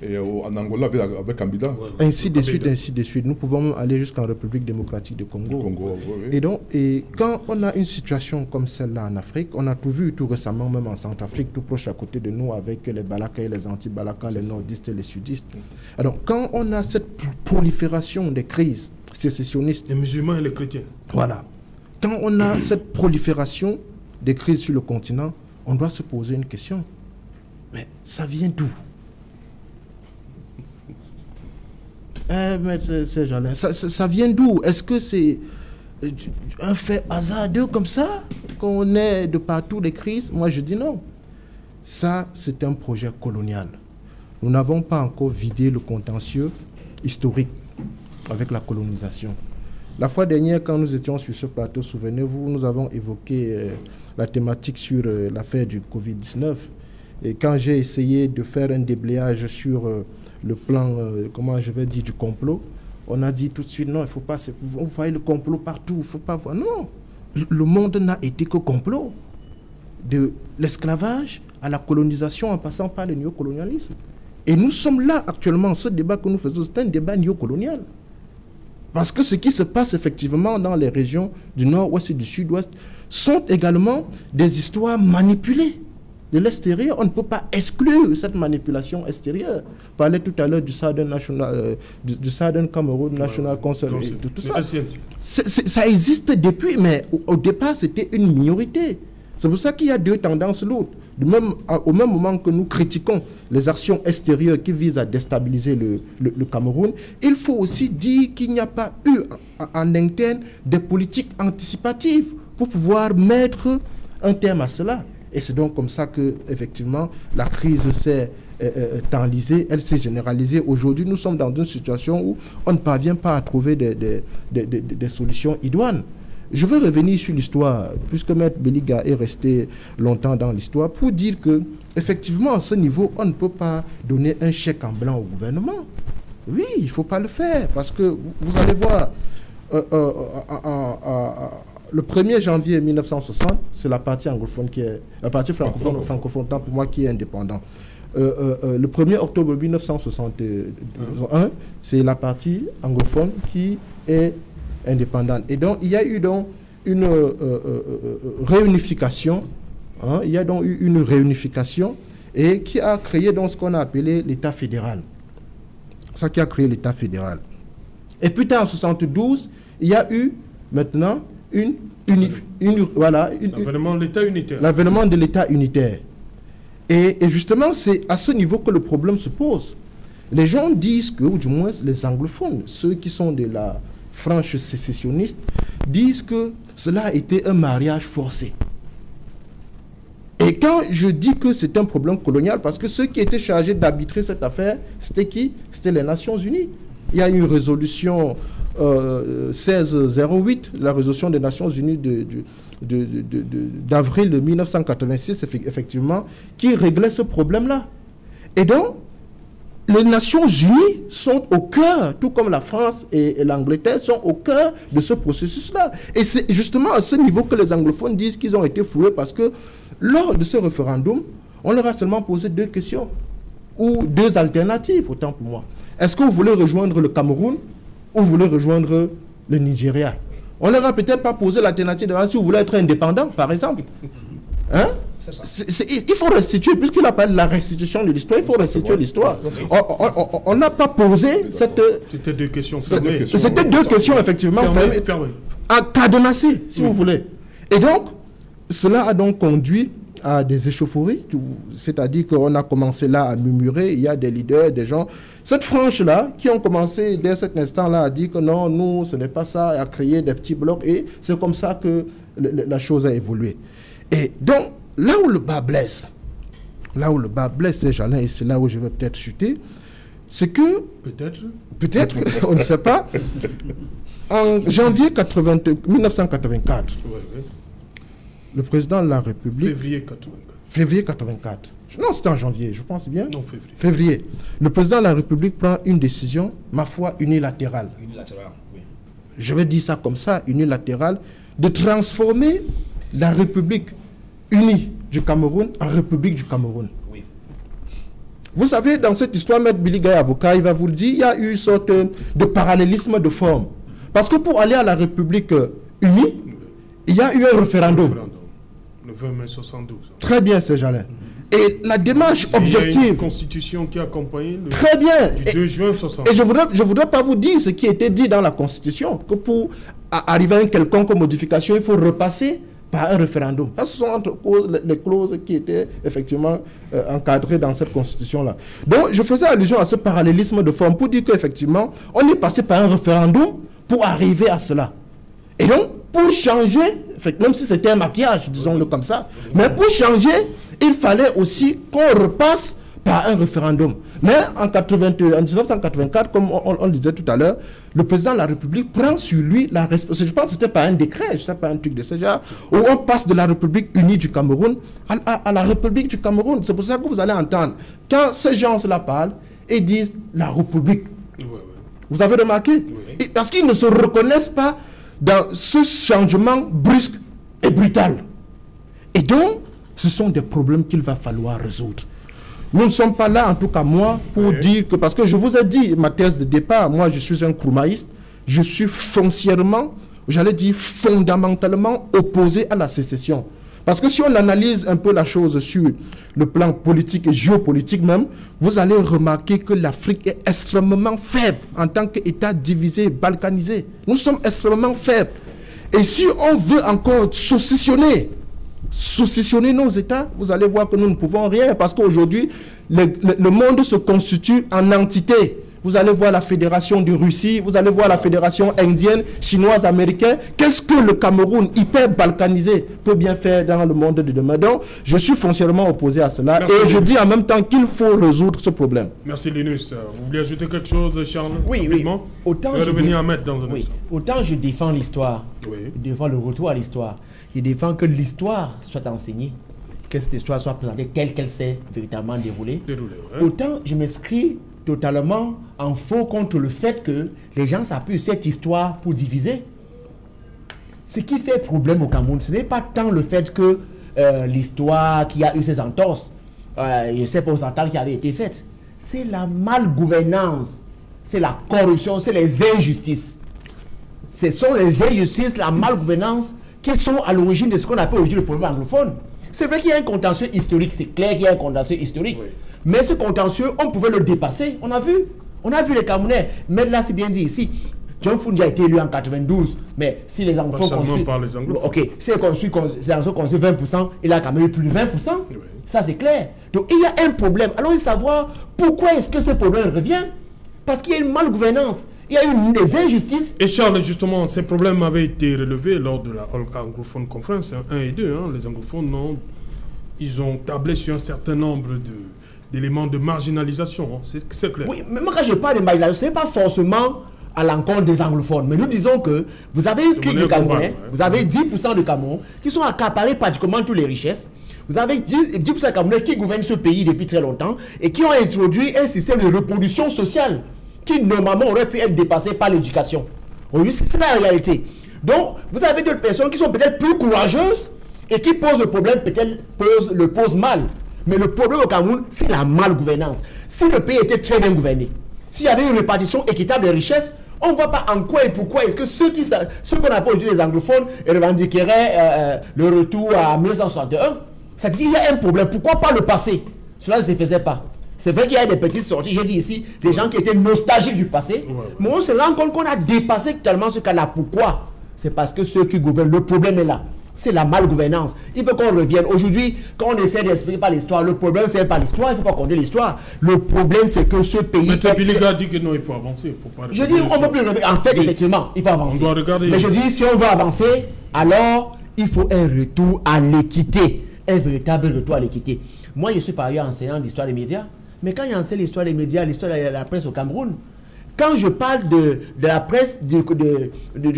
Et en Angola, avec Kabila. Ainsi de suite, ainsi de suite. Nous pouvons même aller jusqu'en République démocratique du Congo. Oui. Et quand on a une situation comme celle-là en Afrique, on a tout vu tout récemment, même en Centrafrique, tout proche à côté de nous, avec les Balaka et les anti-Balaka, les nordistes et les sudistes. Alors, quand on a cette prolifération des crises sécessionnistes... Les musulmans et les chrétiens. Voilà. Quand on a cette prolifération des crises sur le continent, on doit se poser une question. Mais ça vient d'où? Mais ça vient d'où? Est-ce que c'est un fait hasardeux comme ça qu'on ait de partout des crises? Moi, je dis non. Ça, c'est un projet colonial. Nous n'avons pas encore vidé le contentieux historique avec la colonisation. La fois dernière, quand nous étions sur ce plateau, souvenez-vous, nous avons évoqué la thématique sur l'affaire du Covid-19. Et quand j'ai essayé de faire un déblayage sur le plan, comment je vais dire, du complot, on a dit tout de suite, non, il ne faut pas, vous voyez le complot partout, il ne faut pas voir. Non, le monde n'a été que complot. De l'esclavage à la colonisation en passant par le néocolonialisme. Et nous sommes là actuellement, ce débat que nous faisons, c'est un débat néocolonial. Parce que ce qui se passe effectivement dans les régions du nord-ouest et du sud-ouest sont également des histoires manipulées de l'extérieur. On ne peut pas exclure cette manipulation extérieure. On parlait tout à l'heure du Southern Cameroon National Council, tout ça. Ça existe depuis, mais au départ, c'était une minorité. C'est pour ça qu'il y a deux tendances lourdes. Au même moment que nous critiquons les actions extérieures qui visent à déstabiliser le Cameroun, il faut aussi dire qu'il n'y a pas eu en interne des politiques anticipatives pour pouvoir mettre un terme à cela. Et c'est donc comme ça que, effectivement, la crise s'est enlisée, elle s'est généralisée. Aujourd'hui, nous sommes dans une situation où on ne parvient pas à trouver des solutions idoines. Je veux revenir sur l'histoire, puisque Maître Biliga est resté longtemps dans l'histoire, pour dire que, effectivement, à ce niveau, on ne peut pas donner un chèque en blanc au gouvernement. Oui, il ne faut pas le faire, parce que vous allez voir, le 1er janvier 1960, c'est la partie anglophone qui est, la partie francophone pour moi qui est indépendant. Le 1er octobre 1961, c'est la partie anglophone qui est indépendante. Et donc, il y a eu donc une réunification. Il y a donc eu une réunification et qui a créé donc ce qu'on a appelé l'État fédéral. Ça qui a créé l'État fédéral. Et plus tard, en 1972, il y a eu maintenant l'avènement de l'État unitaire. L'avènement de l'État unitaire. Et justement, c'est à ce niveau que le problème se pose. Les gens disent que, ou du moins les anglophones, ceux qui sont de la franche sécessionniste, disent que cela a été un mariage forcé. Et quand je dis que c'est un problème colonial, parce que ceux qui étaient chargés d'arbitrer cette affaire, c'était qui? C'était les Nations Unies. Il y a une résolution 1608, la résolution des Nations Unies d'avril 1986, effectivement, qui réglait ce problème-là. Et donc, les Nations Unies sont au cœur, tout comme la France et l'Angleterre sont au cœur de ce processus-là. Et c'est justement à ce niveau que les anglophones disent qu'ils ont été floués, parce que lors de ce référendum, on leur a seulement posé deux questions, ou deux alternatives, autant pour moi. Est-ce que vous voulez rejoindre le Cameroun ou vous voulez rejoindre le Nigeria? On leur a peut-être pas posé l'alternative de si vous voulez être indépendant, par exemple. Hein? Il faut restituer, puisqu'il a parlé de la restitution de l'histoire, il faut restituer l'histoire. On n'a pas posé cette... C'était deux questions. C'était deux questions, effectivement, cadenassées, si vous voulez. Et donc, cela a donc conduit à des échauffourées, c'est-à-dire qu'on a commencé là à murmurer, il y a des leaders, des gens, cette frange-là, qui ont commencé dès cet instant-là à dire que non, nous, ce n'est pas ça, à créer des petits blocs, et c'est comme ça que la chose a évolué. Et donc, là où le bas blesse, c'est Jalin, et c'est là où je vais peut-être chuter, c'est que... Peut-être, on ne sait pas. En janvier 1984, le président de la République... Février 84. Non, c'était en janvier, je pense bien. Non, février. Le président de la République prend une décision, ma foi, unilatérale. Unilatérale, oui. Je vais dire ça comme ça, unilatérale, de transformer la République unie du Cameroun en République du Cameroun. Oui. Vous savez, dans cette histoire, Maître Billy Gaye, avocat, il va vous le dire, il y a eu une sorte de parallélisme de forme. Parce que pour aller à la République unie, il y a eu un référendum. Le 20 mai 72. Très bien, c'est Jalin. Et la démarche objective... Il y a une constitution qui accompagne le... Très bien. Du 2 juin 72. Et je voudrais pas vous dire ce qui était dit dans la constitution, que pour arriver à une quelconque modification, il faut repasser par un référendum. Ça, ce sont entre les clauses qui étaient effectivement encadrées dans cette constitution-là. Donc, je faisais allusion à ce parallélisme de forme pour dire qu'effectivement, on est passé par un référendum pour arriver à cela. Et donc, pour changer, même si c'était un maquillage, disons-le comme ça, mais pour changer, il fallait aussi qu'on repasse par un référendum. Mais en 1984, comme on le disait tout à l'heure, le président de la République prend sur lui la responsabilité. Je pense que c'était pas un décret, je ne sais pas, un truc de ce genre, où on passe de la République unie du Cameroun à la République du Cameroun. C'est pour ça que vous allez entendre, quand ces gens-là parlent, ils disent la République. Vous avez remarqué? Parce qu'ils ne se reconnaissent pas dans ce changement brusque et brutal. Et donc, ce sont des problèmes qu'il va falloir résoudre. Nous ne sommes pas là, en tout cas moi, pour dire que... Parce que je vous ai dit, ma thèse de départ, moi je suis un kroumaïste, je suis foncièrement, j'allais dire fondamentalement opposé à la sécession. Parce que si on analyse un peu la chose sur le plan politique et géopolitique même, vous allez remarquer que l'Afrique est extrêmement faible en tant qu'État divisé, balkanisé. Nous sommes extrêmement faibles. Et si on veut encore saucissonner nos États, vous allez voir que nous ne pouvons rien, parce qu'aujourd'hui, le monde se constitue en entités. Vous allez voir la fédération de Russie, vous allez voir la fédération indienne, chinoise, américaine. Qu'est-ce que le Cameroun, hyper balkanisé, peut bien faire dans le monde de demain? Donc, je suis foncièrement opposé à cela. Merci, et je dis en même temps qu'il faut résoudre ce problème. Merci Linus. Vous voulez ajouter quelque chose, Charles? Oui. Autant je revenir à mettre dans un instant. Autant je défends l'histoire, je défends le retour à l'histoire. Je défends que l'histoire soit enseignée, que cette histoire soit présentée telle qu'elle s'est véritablement déroulée. Autant je m'inscris totalement en faux contre le fait que les gens s'appuient sur cette histoire pour diviser. Ce qui fait problème au Cameroun, ce n'est pas tant le fait que l'histoire qui a eu ses entorses, je ne sais pas aux ententes qui avaient été faites, c'est la malgouvernance, c'est la corruption, c'est les injustices. Ce sont les injustices, la malgouvernance qui sont à l'origine de ce qu'on appelle aujourd'hui le problème anglophone. C'est vrai qu'il y a un contentieux historique, c'est clair qu'il y a un contentieux historique. Mais ce contentieux, on pouvait le dépasser. On a vu les Camerounais. Mais là, c'est bien dit ici. John Foundji a été élu en 92. Mais si les anglophones construisent... Ok, si les anglophones construisent 20%, il a quand même eu plus de 20%. Ça, c'est clair. Donc, il y a un problème. Alors, il faut savoir pourquoi est-ce que ce problème revient. Parce qu'il y a une malgouvernance. Il y a eu des injustices. Et Charles, justement, ces problèmes avaient été relevés lors de la anglophone conference 1 et 2. Les anglophones, ils ont tablé sur un certain nombre d'éléments de marginalisation. C'est clair. Oui, mais moi, quand je parle de marginalisation, ce n'est pas forcément à l'encontre des anglophones. Mais nous disons que vous avez une clique de Camerounais, vous avez 10% de Cameroun qui sont accaparés pratiquement toutes les richesses. Vous avez 10% de Camerounais qui gouvernent ce pays depuis très longtemps et qui ont introduit un système de reproduction sociale qui normalement aurait pu être dépassé par l'éducation. C'est la réalité. Donc, vous avez d'autres personnes qui sont peut-être plus courageuses et qui posent le problème, peut-être le posent mal. Mais le problème au Cameroun, c'est la malgouvernance. Si le pays était très bien gouverné, s'il y avait une répartition équitable des richesses, on ne voit pas en quoi et pourquoi est-ce que ceux qu'on appelle aujourd'hui les anglophones revendiqueraient le retour à 1961. C'est-à-dire qu'il y a un problème. Pourquoi pas le passé? Cela ne se faisait pas. C'est vrai qu'il y a des petites sorties, j'ai dit ici, des gens qui étaient nostalgiques du passé. Mais on se rend compte qu'on a dépassé totalement ce cas-là. Pourquoi? C'est parce que ceux qui gouvernent, le problème est là. C'est la malgouvernance. Il faut qu'on revienne. Aujourd'hui, quand on essaie d'expliquer par l'histoire, le problème, c'est pas l'histoire, il ne faut pas qu'on ait l'histoire. Le problème, c'est que ce pays... Mais Tabiliga dit que non, il faut avancer. Faut pas je dis, on ne peut plus... En fait, effectivement, il faut avancer. On doit regarder. Mais je dis, si on veut avancer, alors, il faut un retour à l'équité. Un véritable retour à l'équité. Moi, je suis par ailleurs enseignant d'histoire des médias. Mais quand j'enseigne l'histoire des médias, l'histoire de la presse au Cameroun, quand je parle de la presse du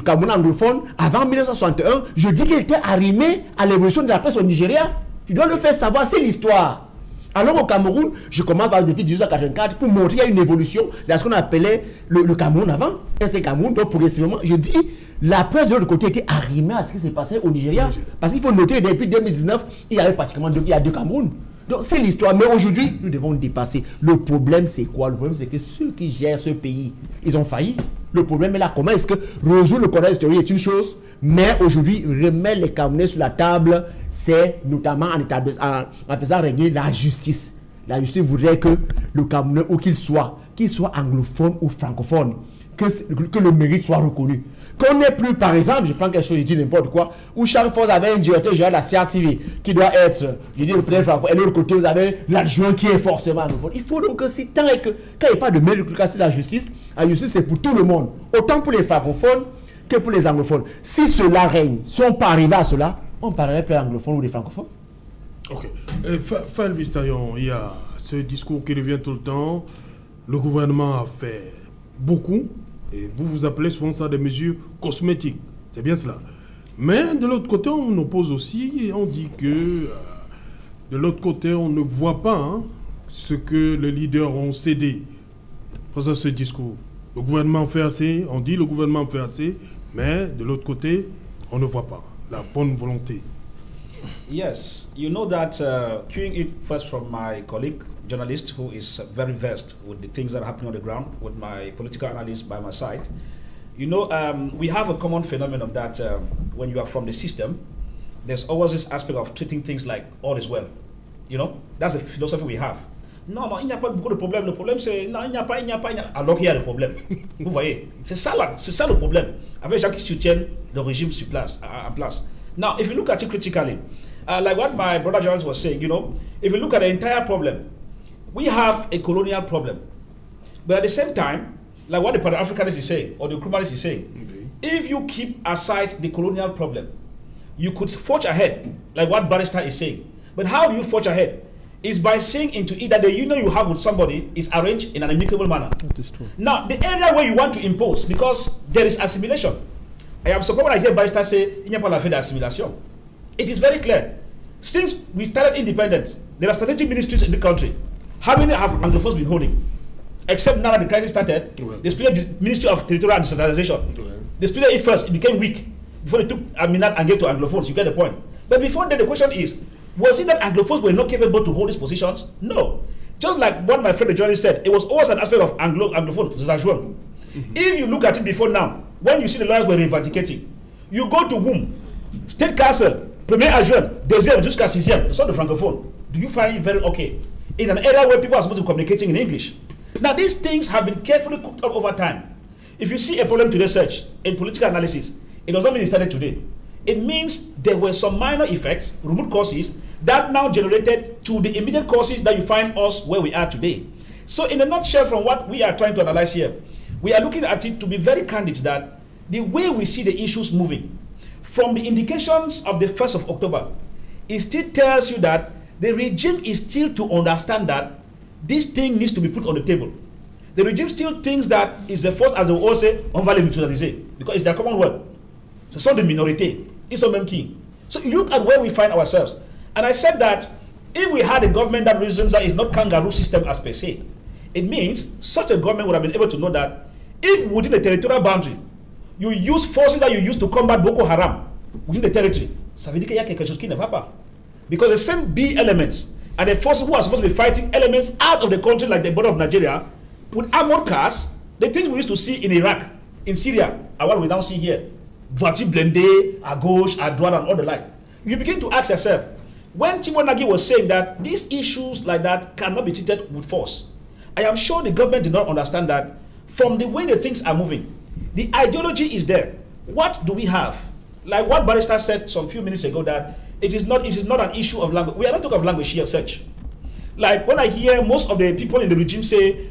Cameroun anglophone, avant 1961, je dis qu'elle était arrimée à l'évolution de la presse au Nigeria. Je dois le faire savoir, c'est l'histoire. Alors au Cameroun, je commence depuis 1884 pour montrer qu'il y a une évolution dans ce qu'on appelait le Cameroun avant. C'était le Cameroun, donc progressivement, je dis, la presse de l'autre côté était arrimée à ce qui s'est passé au Nigeria. Parce qu'il faut noter, depuis 2019, il y avait pratiquement deux Camerouns. Donc c'est l'histoire, mais aujourd'hui, nous devons dépasser. Le problème, c'est quoi? Le problème, c'est que ceux qui gèrent ce pays, ils ont failli. Le problème est là, comment est-ce que résoudre le cordon historique est une chose, mais aujourd'hui, remettre les Camerounais sur la table, c'est notamment en faisant régler la justice. La justice voudrait que le Camerounais, où qu'il soit anglophone ou francophone, que le mérite soit reconnu. Qu'on n'ait plus, par exemple, je prends quelque chose, je dis n'importe quoi, où chaque fois vous avez un directeur général de la CRTV qui doit être, je dis le président francophone, et de l'autre côté vous avez l'adjoint qui est forcément anglophone. Il faut donc que si tant est que, quand il n'y a pas de méritocratie de la justice c'est pour tout le monde, autant pour les francophones que pour les anglophones. Si cela règne, si on peut arriver à cela, on parlerait plus anglophones ou des francophones. Ok. Fall Vistaillon, il y a ce discours qui revient tout le temps. Le gouvernement a fait beaucoup. Et vous appelez souvent ça des mesures cosmétiques. C'est bien cela. Mais de l'autre côté, on oppose aussi et on dit que de l'autre côté, on ne voit pas ce que les leaders ont cédé face à ce discours. Le gouvernement fait assez, on dit le gouvernement fait assez, mais de l'autre côté, on ne voit pas la bonne volonté. Yes, you know that, queuing it first from my colleague, journalist who is very versed with the things that are happening on the ground, with my political analyst by my side. You know, we have a common phenomenon that when you are from the system, there's always this aspect of treating things like all is well. You know, that's the philosophy we have. Non, il n'y a pas beaucoup de problème. Le problème, c'est non, il n'y a pas. Alors qu'il y a le problème. Vous voyez, c'est ça le problème. Avec les gens qui soutiennent le régime sur place, en place. Now, if you look at it critically, like what my brother Jones was saying, you know, if you look at the entire problem, we have a colonial problem. But at the same time, like what the Pan-Africanist is saying, or the Nkrumahist is saying, if you keep aside the colonial problem, you could forge ahead, like what Barrister is saying. But how do you forge ahead? Is by saying into it that the union you have with somebody is arranged in an amicable manner. That is true. Now, the area where you want to impose, because there is assimilation. I am surprised when I hear Barrister say, il n'y a pas la fait d'assimilation. It is very clear. Since we started independence, there are strategic ministries in the country. How many have Anglophones been holding? Except now that the crisis started, they split the Ministry of Territorial and Decentralization. They split it first, it became weak. Before they took Aminat and gave to Anglophones, you get the point. But before then, the question is, was it that Anglophones were not capable to hold these positions? No. Just like what my friend the journalist said, it was always an aspect of Anglophone. If you look at it before now, when you see the lawyers were reivindicating, you go to whom? State Council, Premier Adjoint, Deuxième, jusqu'à Sixième, it's not the Francophone. Do you find it very okay? In an area where people are supposed to be communicating in English. Now, these things have been carefully cooked up over time. If you see a problem to research in political analysis, it does not mean it started today. It means there were some minor effects, root causes, that now generated to the immediate causes that you find us where we are today. So in a nutshell, from what we are trying to analyze here, we are looking at it to be very candid that the way we see the issues moving, from the indications of the 1st of October, it still tells you that the regime is still to understand that this thing needs to be put on the table. The regime still thinks that it's the first, as they will all say, on va les mutualiser, because it's their common word. So some the minority, it's a même key. So you look at where we find ourselves. And I said that if we had a government that reasons that is not kangaroo system as per se, it means such a government would have been able to know that if within the territorial boundary, you use forces that you use to combat Boko Haram within the territory, ça veut dire qu'il y a quelque chose qui ne va pas. Because the same B elements and the forces who are supposed to be fighting elements out of the country like the border of Nigeria with armored cars, the things we used to see in Iraq, in Syria, are what we now see here. Voiture blindée, à gauche, à droite, and all the like. You begin to ask yourself, when Timon Nagy was saying that these issues like that cannot be treated with force, I am sure the government did not understand that from the way the things are moving, the ideology is there. What do we have? Like what Barrister said some few minutes ago, that it is not an issue of language. We are not talking of language here, such. Like when I hear most of the people in the regime say,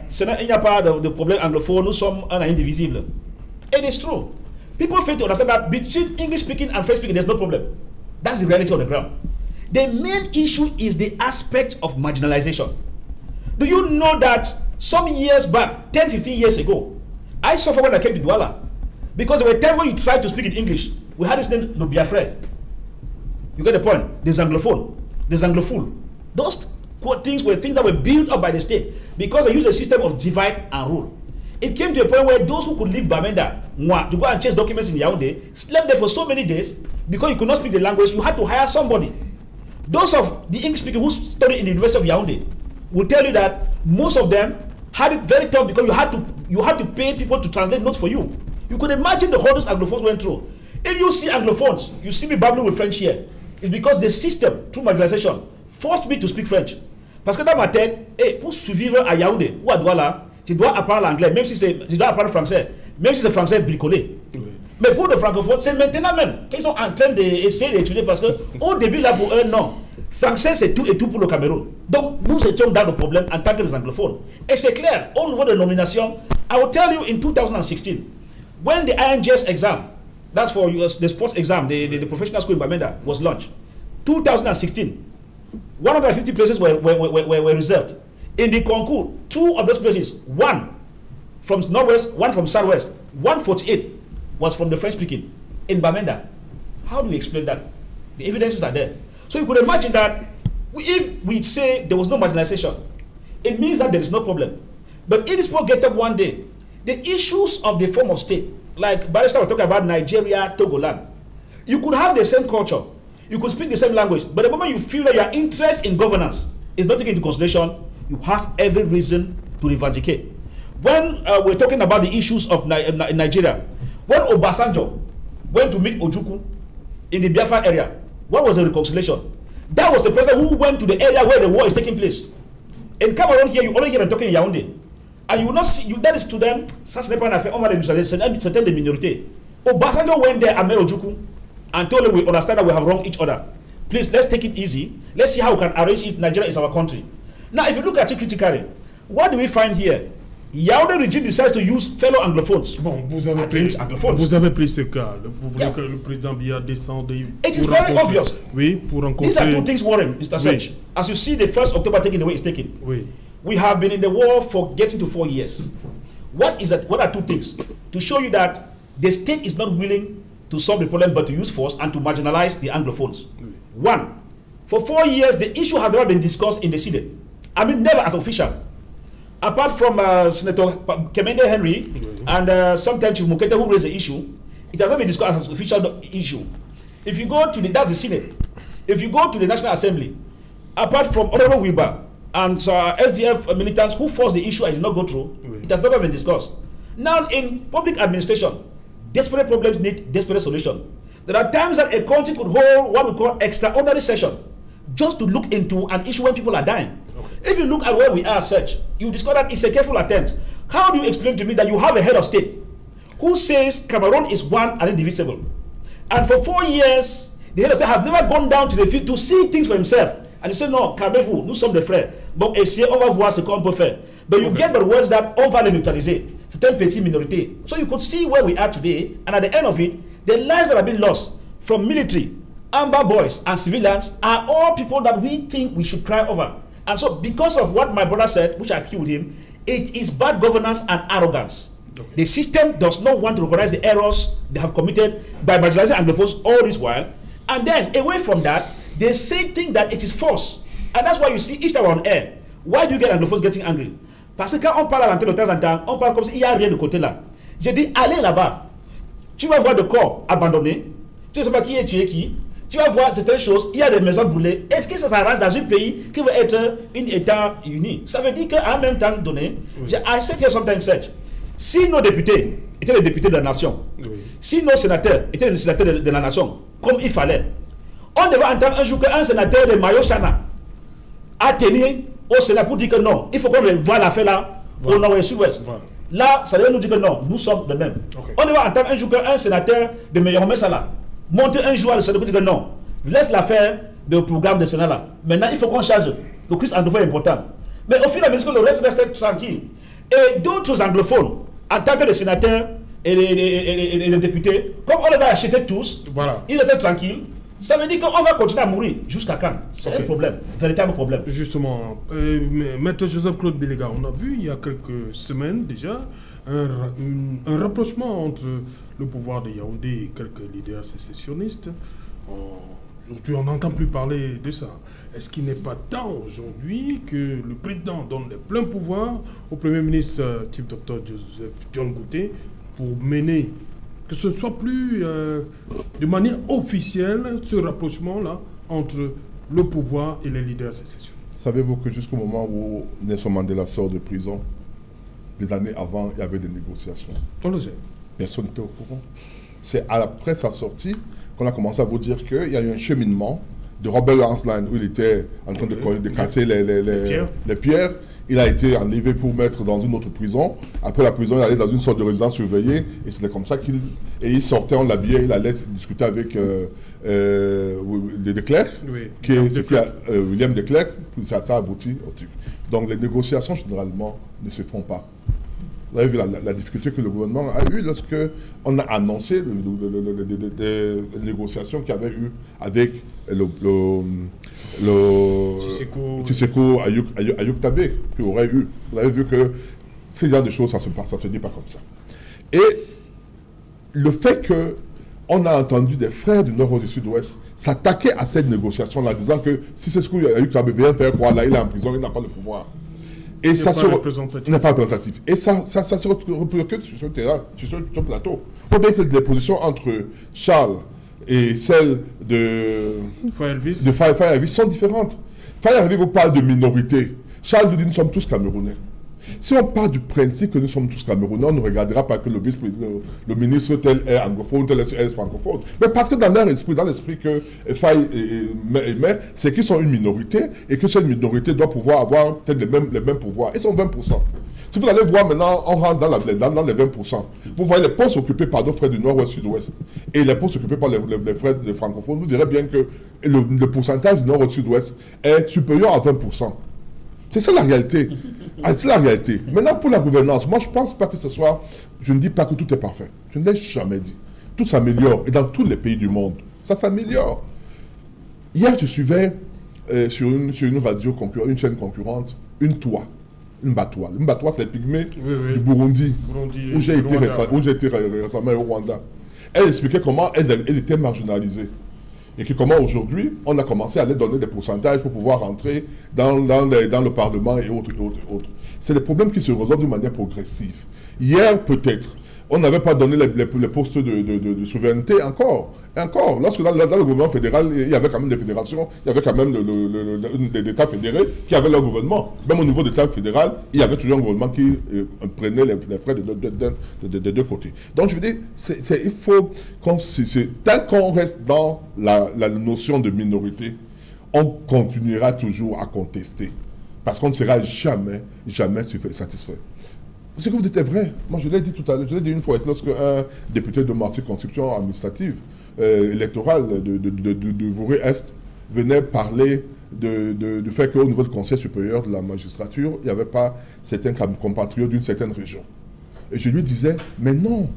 "Ce n'est pas the problème anglophone, nous sommes un indivisible." It is true. People fail to understand that between English speaking and French speaking, there's no problem. That's the reality on the ground. The main issue is the aspect of marginalization. Do you know that some years back, 10, 15 years ago, I suffered when I came to Douala, because there were times when you tried to speak in English. We had this name, Lobiafre. You get the point? The Anglophone, the Anglophone. Those things were things that were built up by the state because they used a system of divide and rule. It came to a point where those who could leave Bamenda to go and chase documents in Yaoundé slept there for so many days because you could not speak the language. You had to hire somebody. Those of the English speakers who studied in the University of Yaoundé will tell you that most of them had it very tough because you had to pay people to translate notes for you. You could imagine the hurdles Anglophones went through. If you see Anglophones, you see me babbling with French here. It's because the system, through marginalization, forced me to speak French. Parce que dans ma tête, pour survivre à Yaoundé ou à Douala, je dois apprendre l'anglais, même si je dois apprendre français, même si c'est français bricolé. Oui. Mais pour les francophones, c'est maintenant même qu'ils sont en train d'essayer d'étudier parce que au début, là, pour eux, non. Français, c'est tout et tout pour le Cameroun. Donc, nous étions dans le problème en tant que les anglophones. Et c'est clair, au niveau de nomination, I will tell you in 2016, when the INGS exam, that's for the sports exam, the professional school in Bamenda was launched, 2016, 150 places were reserved. In the concours, 2 of those places, one from Northwest, one from Southwest, 148 was from the French speaking in Bamenda. How do we explain that? The evidences are there. So you could imagine that if we say there was no marginalization, it means that there is no problem. But if this people get up one day, the issues of the form of state, like Barrister was talking about Nigeria, Togoland, you could have the same culture, you could speak the same language, but the moment you feel that your interest in governance is not taken into consideration, you have every reason to reivindicate. When we're talking about the issues of Nigeria, when Obasanjo went to meet Ojukwu in the Biafra area, what was the reconciliation? That was the president who went to the area where the war is taking place. In Cameroon here, you only hear them talking in Yaoundé. And you will not see, that is to them, ça ce n'est pas une affaire, on va les certaines des minorités. Obasanjo went there and met Ojukwu and told him we understand that we have wronged each other. Please, let's take it easy. Let's see how we can arrange it. Nigeria is our country. Now, if you look at it critically, what do we find here? Yaoundé regime decides to use fellow anglophones. Bon, vous avez pris ce cas. Vous voulez que le président Biya descende. It is very obvious. Oui, pour rencontrer. These are two things worrying, Mr. Sech. As you see, the 1st October taking the way it's taken. Oui. We have been in the war for getting to 4 years. What is that? What are two things? To show you that the state is not willing to solve the problem, but to use force and to marginalize the anglophones. Oui. One, for 4 years, the issue has never been discussed in the Senate. I mean, never as official. Apart from Senator Kemende Henry and sometimes Chief Mukete who raised the issue, it has not been discussed as an official issue. If you go to that's the Senate. If you go to the National Assembly, apart from Honorable Wiba and SDF militants who forced the issue and did not go through, it has never been discussed. Now, in public administration, desperate problems need desperate solution. There are times that a country could hold what we call extraordinary session just to look into an issue when people are dying. If you look at where we are, such, you discover that it's a careful attempt. How do you explain to me that you have a head of state who says Cameroon is one and indivisible? And for 4 years, the head of state has never gone down to the field to see things for himself. And you say, no, calmez-vous, nous sommes des frères. Bon, essayez, on va voir ce qu'on peut faire. But you get the words that on va les neutraliser. C'est une petite minorité. So you could see where we are today, and at the end of it, the lives that have been lost from military, Amber boys, and civilians are all people that we think we should cry over. And so, because of what my brother said, which I agree with him, it is bad governance and arrogance. Okay. The system does not want to recognize the errors they have committed by marginalizing Anglophones all this while. And then, away from that, they say things that it is force. And that's why you see each time on air. Why do you get Anglophones getting angry? Parce que quand on parle à l'antenne de temps en temps, on parle comme s'il n'y a rien de côté là. J'ai dit, allez là-bas. Tu vas voir des corps abandonnés. Tu ne sais pas qui est tué qui. Tu vas voir certaines choses, il y a des maisons brûlées. Est-ce que ça s'arrange dans un pays qui veut être un État uni? Ça veut dire qu'à un même temps donné, I said here sometimes such, si nos députés étaient les députés de la nation, si nos sénateurs étaient les sénateurs de la nation, comme il fallait, on devait entendre un jour qu'un sénateur de Mayo-Chana a tenu au Sénat pour dire que non, il faut qu'on voit l'affaire là au nord et sud-ouest. Là, ça veut nous dire que non, nous sommes de même. Okay. On va entendre un jour qu'un sénateur de meilleur met ça là. Monter un jour à le Sénat pour dire que non, laisse l'affaire de programme de Sénat là. Maintenant, il faut qu'on change. Le Christ anglophone est important. Mais au fur et à mesure que le reste reste tranquille. Et d'autres anglophones, en tant que les sénateurs et les députés, comme on les a achetés tous, voilà. Ils étaient tranquilles. Ça veut dire qu'on va continuer à mourir. Jusqu'à quand? C'est un problème, véritable problème. Justement, Maître Joseph-Claude Bilega, on a vu il y a quelques semaines déjà un rapprochement entre le pouvoir de Yaoundé et quelques leaders sécessionnistes. Aujourd'hui, on n'entend plus parler de ça. Est-ce qu'il n'est pas temps aujourd'hui que le président donne les pleins pouvoirs au Premier ministre, Chief Dr Joseph John Gouté, pour mener, que ce ne soit plus de manière officielle, ce rapprochement-là entre le pouvoir et les leaders sécessionnistes? Savez-vous que jusqu'au moment où Nelson Mandela sort de prison, les années avant, il y avait des négociations? On le sait. Personne n'était au courant. C'est après sa sortie qu'on a commencé à vous dire qu'il y a eu un cheminement de Robert Lansline où il était en train de casser les pierres. Il a été enlevé pour mettre dans une autre prison. Après la prison, il allait dans une sorte de résidence surveillée. Et c'était comme ça il sortait, on l'habillait, il allait discuter avec de Klerk, William de Klerk. Ça a abouti au truc. Donc les négociations, généralement, ne se font pas. Vous avez vu la difficulté que le gouvernement a eue lorsque on a annoncé les négociations qu'il y avait eu avec Tseko Ayuk Tabé, qui aurait eu. Vous avez vu que ces genres de choses, ça se dit pas comme ça. Et le fait qu'on a entendu des frères du Nord et du Sud-Ouest s'attaquer à cette négociation-là, disant que si Tseko Ayuk Tabé vient faire quoi, là, il est en prison, il n'a pas le pouvoir. Et ça n'est pas représentatif. Et ça se repercute sur ce terrain, sur ce plateau. Il faut bien que les positions entre Charles et celles de Faye Elvis sont différentes. Faye Elvis vous parle de minorité. Charles nous dit nous sommes tous Camerounais. Si on part du principe que nous sommes tous Camerounais, on ne regardera pas que le ministre tel est anglophone, tel est francophone. Mais parce que dans leur esprit, dans l'esprit que Faye émet, c'est qu'ils sont une minorité et que cette minorité doit pouvoir avoir peut-être les mêmes pouvoirs. Ils sont 20%. Si vous allez voir maintenant, on rentre dans les 20%. Vous voyez les postes occupés par nos frères du Nord ou Sud-Ouest et les postes occupés par les frères des francophones, vous direz bien que le pourcentage du Nord ou Sud-Ouest est supérieur à 20%. C'est ça la réalité. C'est la réalité. Maintenant, pour la gouvernance, moi, je ne pense pas que ce soit... Je ne dis pas que tout est parfait. Je ne l'ai jamais dit. Tout s'améliore. Et dans tous les pays du monde, ça s'améliore. Hier, je suivais sur une radio concurrente, une chaîne concurrente, une Batoile. Une Batoile, c'est les pygmées du Burundi où j'ai été récemment au Rwanda. Elle expliquait comment elles étaient marginalisées. Et que comment aujourd'hui, on a commencé à leur donner des pourcentages pour pouvoir rentrer dans le Parlement et autres. C'est des problèmes qui se résolvent de manière progressive. Hier, peut-être, on n'avait pas donné les postes de souveraineté encore. Et encore, lorsque dans le gouvernement fédéral, il y avait quand même des fédérations, il y avait quand même des États fédérés qui avaient leur gouvernement. Même au niveau de l'État fédéral, il y avait toujours un gouvernement qui prenait les frais des deux côtés. Donc je veux dire, il faut tant qu'on reste dans la notion de minorité, on continuera toujours à contester. Parce qu'on ne sera jamais satisfait. Ce que vous dites est vrai. Moi, je l'ai dit tout à l'heure, je l'ai dit une fois, lorsque un député de ma circonscription administrative électorale de Vouré-Est venait parler du fait qu'au niveau du Conseil supérieur de la magistrature, il n'y avait pas certains compatriotes d'une certaine région. Et je lui disais, mais non,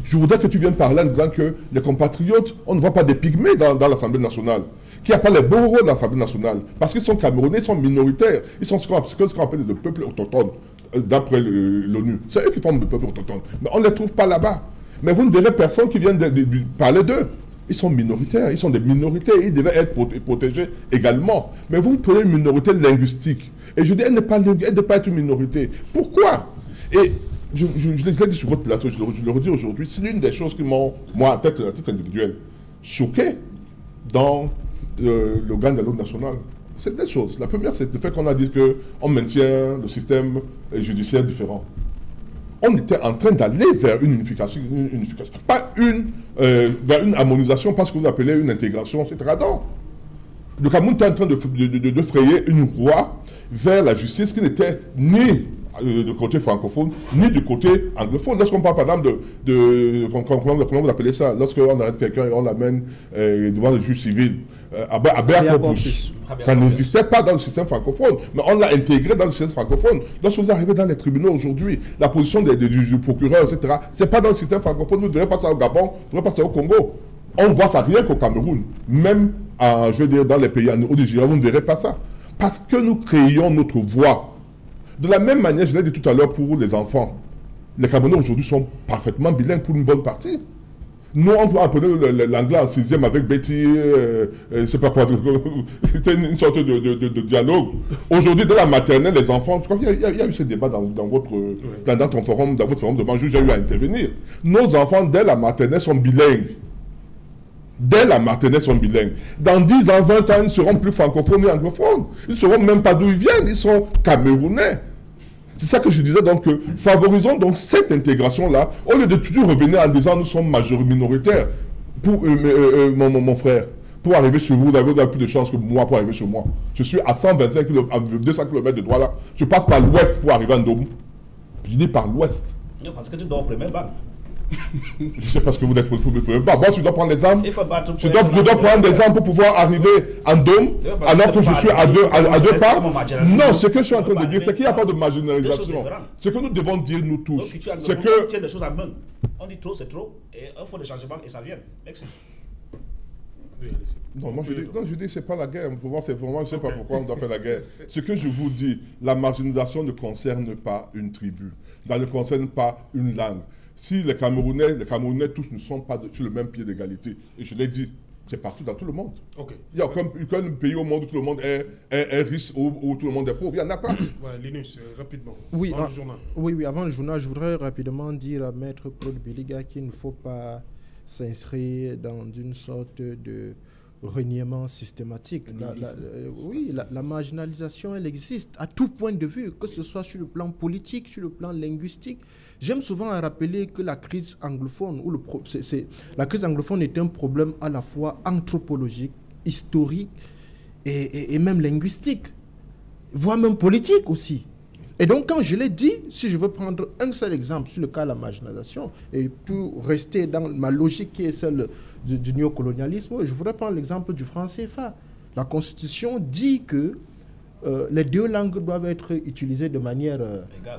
je voudrais que tu viennes parler en disant que les compatriotes, on ne voit pas des pygmées dans l'Assemblée nationale, qu'il n'y a pas les bourreaux dans l'Assemblée nationale, parce qu'ils sont camerounais, ils sont minoritaires, ils sont ce qu'on appelle des peuples autochtones. D'après l'ONU. C'est eux qui forment le peuple autochtone. Mais on ne les trouve pas là-bas. Mais vous ne verrez personne qui vienne parler d'eux. Ils sont minoritaires, ils sont des minorités, ils devaient être protégés également. Mais vous prenez une minorité linguistique. Et je dis, elle ne doit pas être une minorité. Pourquoi? Et je l'ai dit sur votre plateau, je le redis aujourd'hui, c'est l'une des choses qui m'ont, moi, à titre individuel, choqué dans l'organe de l'ordre national. C'est des choses. La première, c'est le fait qu'on a dit qu'on maintient le système judiciaire différent. On était en train d'aller vers une unification, pas vers une harmonisation, parce que vous appelez une intégration, etc. Non. Le Cameroun était en train de frayer une voie vers la justice qui n'était ni du côté francophone, ni du côté anglophone. Lorsqu'on parle par exemple comment vous appelez ça, lorsqu'on arrête quelqu'un et on l'amène devant le juge civil, à corpus. Ça n'existait pas dans le système francophone, mais on l'a intégré dans le système francophone. Lorsque vous arrivez dans les tribunaux aujourd'hui, la position du procureur, etc., c'est pas dans le système francophone. Vous ne verrez pas ça au Gabon, vous ne verrez pas ça au Congo. On voit ça rien qu'au Cameroun. Même, je veux dire, dans les pays au Nigeria, vous ne verrez pas ça. Parce que nous créons notre voix. De la même manière, je l'ai dit tout à l'heure pour les enfants. Les Camerounais aujourd'hui sont parfaitement bilingues pour une bonne partie. Nous, on peut apprendre l'anglais en 6e avec Betty, je ne sais pas quoi. C'est une sorte de dialogue. Aujourd'hui, dans la maternelle, les enfants, je crois qu'il y a eu ce débat dans votre forum de Banjou, j'ai eu à intervenir. Nos enfants, dès la maternelle, sont bilingues. Dès la maternelle, sont bilingues. Dans 10 ans, 20 ans, ils ne seront plus francophones ni anglophones. Ils ne sauront même pas d'où ils viennent. Ils sont camerounais. C'est ça que je disais, donc, favorisons donc cette intégration-là, au lieu de toujours revenir en disant nous sommes minoritaires. Pour mon frère, pour arriver chez vous, vous avez plus de chance que moi pour arriver chez moi. Je suis à 125 km, à 200 km de droit là. Je passe par l'ouest pour arriver en Ndom. Je dis par l'ouest. Non, parce que tu dors au premier banc. Je sais pas ce que vous êtes pour le premier banc. Moi, je dois prendre des armes. Je dois prendre des armes pour pouvoir arriver en Dôme, alors que je suis à deux pas. Non, ce que je suis en train de dire, c'est qu'il n'y a pas de marginalisation. Ce que nous devons dire, nous tous, c'est que... On tient les choses à main. On dit trop, c'est trop, et il faut des changements, et ça vient. Merci. Non, moi je dis c'est pas la guerre. Pour moi, c'est vraiment, je ne sais pas pourquoi on doit faire la guerre. Ce que je vous dis, la marginalisation ne concerne pas une tribu, ça ne concerne pas une langue. Si les Camerounais tous ne sont pas sur le même pied d'égalité, et je l'ai dit, c'est partout dans tout le monde. Okay. Il n'y a aucun pays au monde où tout le monde est riche ou où tout le monde est pauvre. Il n'y en a pas. Ouais, Linus, rapidement. Oui, avant le journal. Oui, avant le journal, je voudrais rapidement dire à Maître Claude Biliga qu'il ne faut pas s'inscrire dans une sorte de reniement systématique. La marginalisation, elle existe à tout point de vue, que ce soit sur le plan politique, sur le plan linguistique. J'aime souvent rappeler que la crise anglophone, la crise anglophone est un problème à la fois anthropologique, historique et même linguistique, voire même politique aussi. Et donc, quand je l'ai dit, si je veux prendre un seul exemple sur le cas de la marginalisation et tout rester dans ma logique qui est celle du néocolonialisme, je voudrais prendre l'exemple du franc CFA. La Constitution dit que les deux langues doivent être utilisées de manière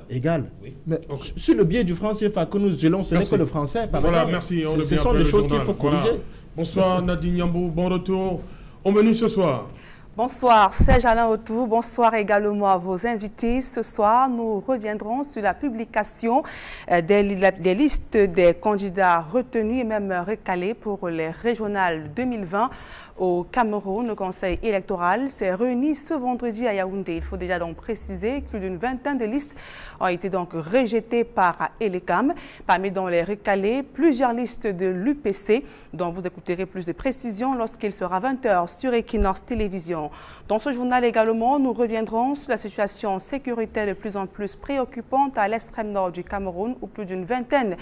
égale. Oui. Mais sur le biais du franc CFA que nous gélons, ce n'est que le français. Voilà, merci. Ce sont des choses qu'il faut corriger. Voilà. Bonsoir Nadine Yambou, bon retour. Au menu ce soir. Bonsoir Serge Alain Autou, bonsoir également à vos invités. Ce soir, nous reviendrons sur la publication des listes des candidats retenus et même recalés pour les régionales 2020 au Cameroun. Le Conseil électoral s'est réuni ce vendredi à Yaoundé. Il faut déjà donc préciser que plus d'une vingtaine de listes ont été donc rejetées par Elecam. Parmi dans les recalés, plusieurs listes de l'UPC, dont vous écouterez plus de précisions lorsqu'il sera 20h sur Equinox Télévision. Dans ce journal également, nous reviendrons sur la situation sécuritaire de plus en plus préoccupante à l'extrême nord du Cameroun, où plus d'une vingtaine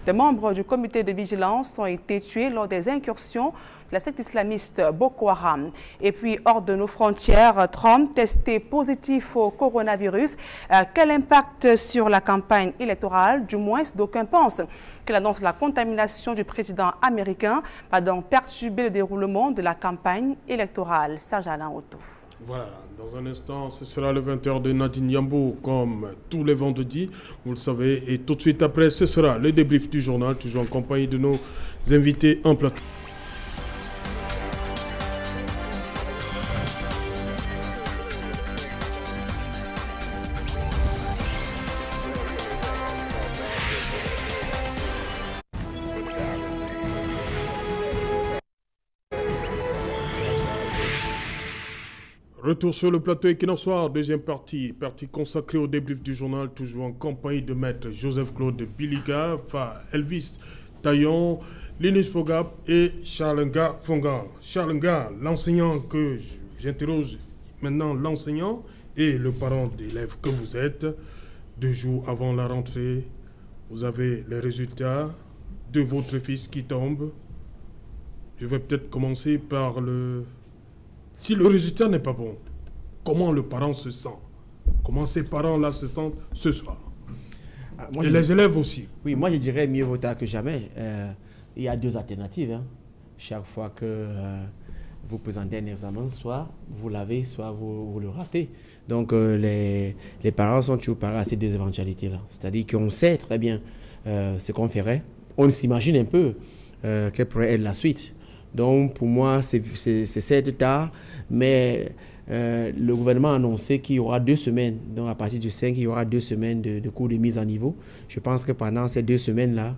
de membres du comité de vigilance ont été tués lors des incursions de la secte islamiste Boko Haram. Et puis, hors de nos frontières, Trump testé positif au coronavirus. Quel impact sur la campagne électorale? Du moins, d'aucuns pensent que l'annonce de la contamination du président américain va donc perturber le déroulement de la campagne électorale. Serge Alain Autou. Voilà, dans un instant, ce sera le 20h de Nadine Yambou, comme tous les vendredis, vous le savez. Et tout de suite après, ce sera le débrief du journal, toujours en compagnie de nos invités en plateau. Retour sur le plateau Equinox Soir, deuxième partie consacrée au débrief du journal, toujours en compagnie de maître Joseph-Claude Biliga, Elvis Taillon, Linus Fogap et Charles-Nga Fonga. Charles-Nga, l'enseignant que j'interroge maintenant, l'enseignant et le parent d'élève que vous êtes, 2 jours avant la rentrée, vous avez les résultats de votre fils qui tombent. Je vais peut-être commencer par le... Si le résultat n'est pas bon, comment le parent se sent? Comment ces parents-là se sentent ce soir? Moi, et les élèves aussi. Oui, moi je dirais mieux vaut tard que jamais. Il y a deux alternatives. Hein. Chaque fois que vous présentez un examen, soit vous l'avez, soit vous le ratez. Donc les parents sont toujours parés à ces deux éventualités-là. C'est-à-dire qu'on sait très bien ce qu'on ferait. On s'imagine un peu quelle pourrait être la suite. Donc pour moi, c'est certes tard, mais le gouvernement a annoncé qu'il y aura 2 semaines. Donc à partir du 5, il y aura 2 semaines de cours de mise à niveau. Je pense que pendant ces 2 semaines-là,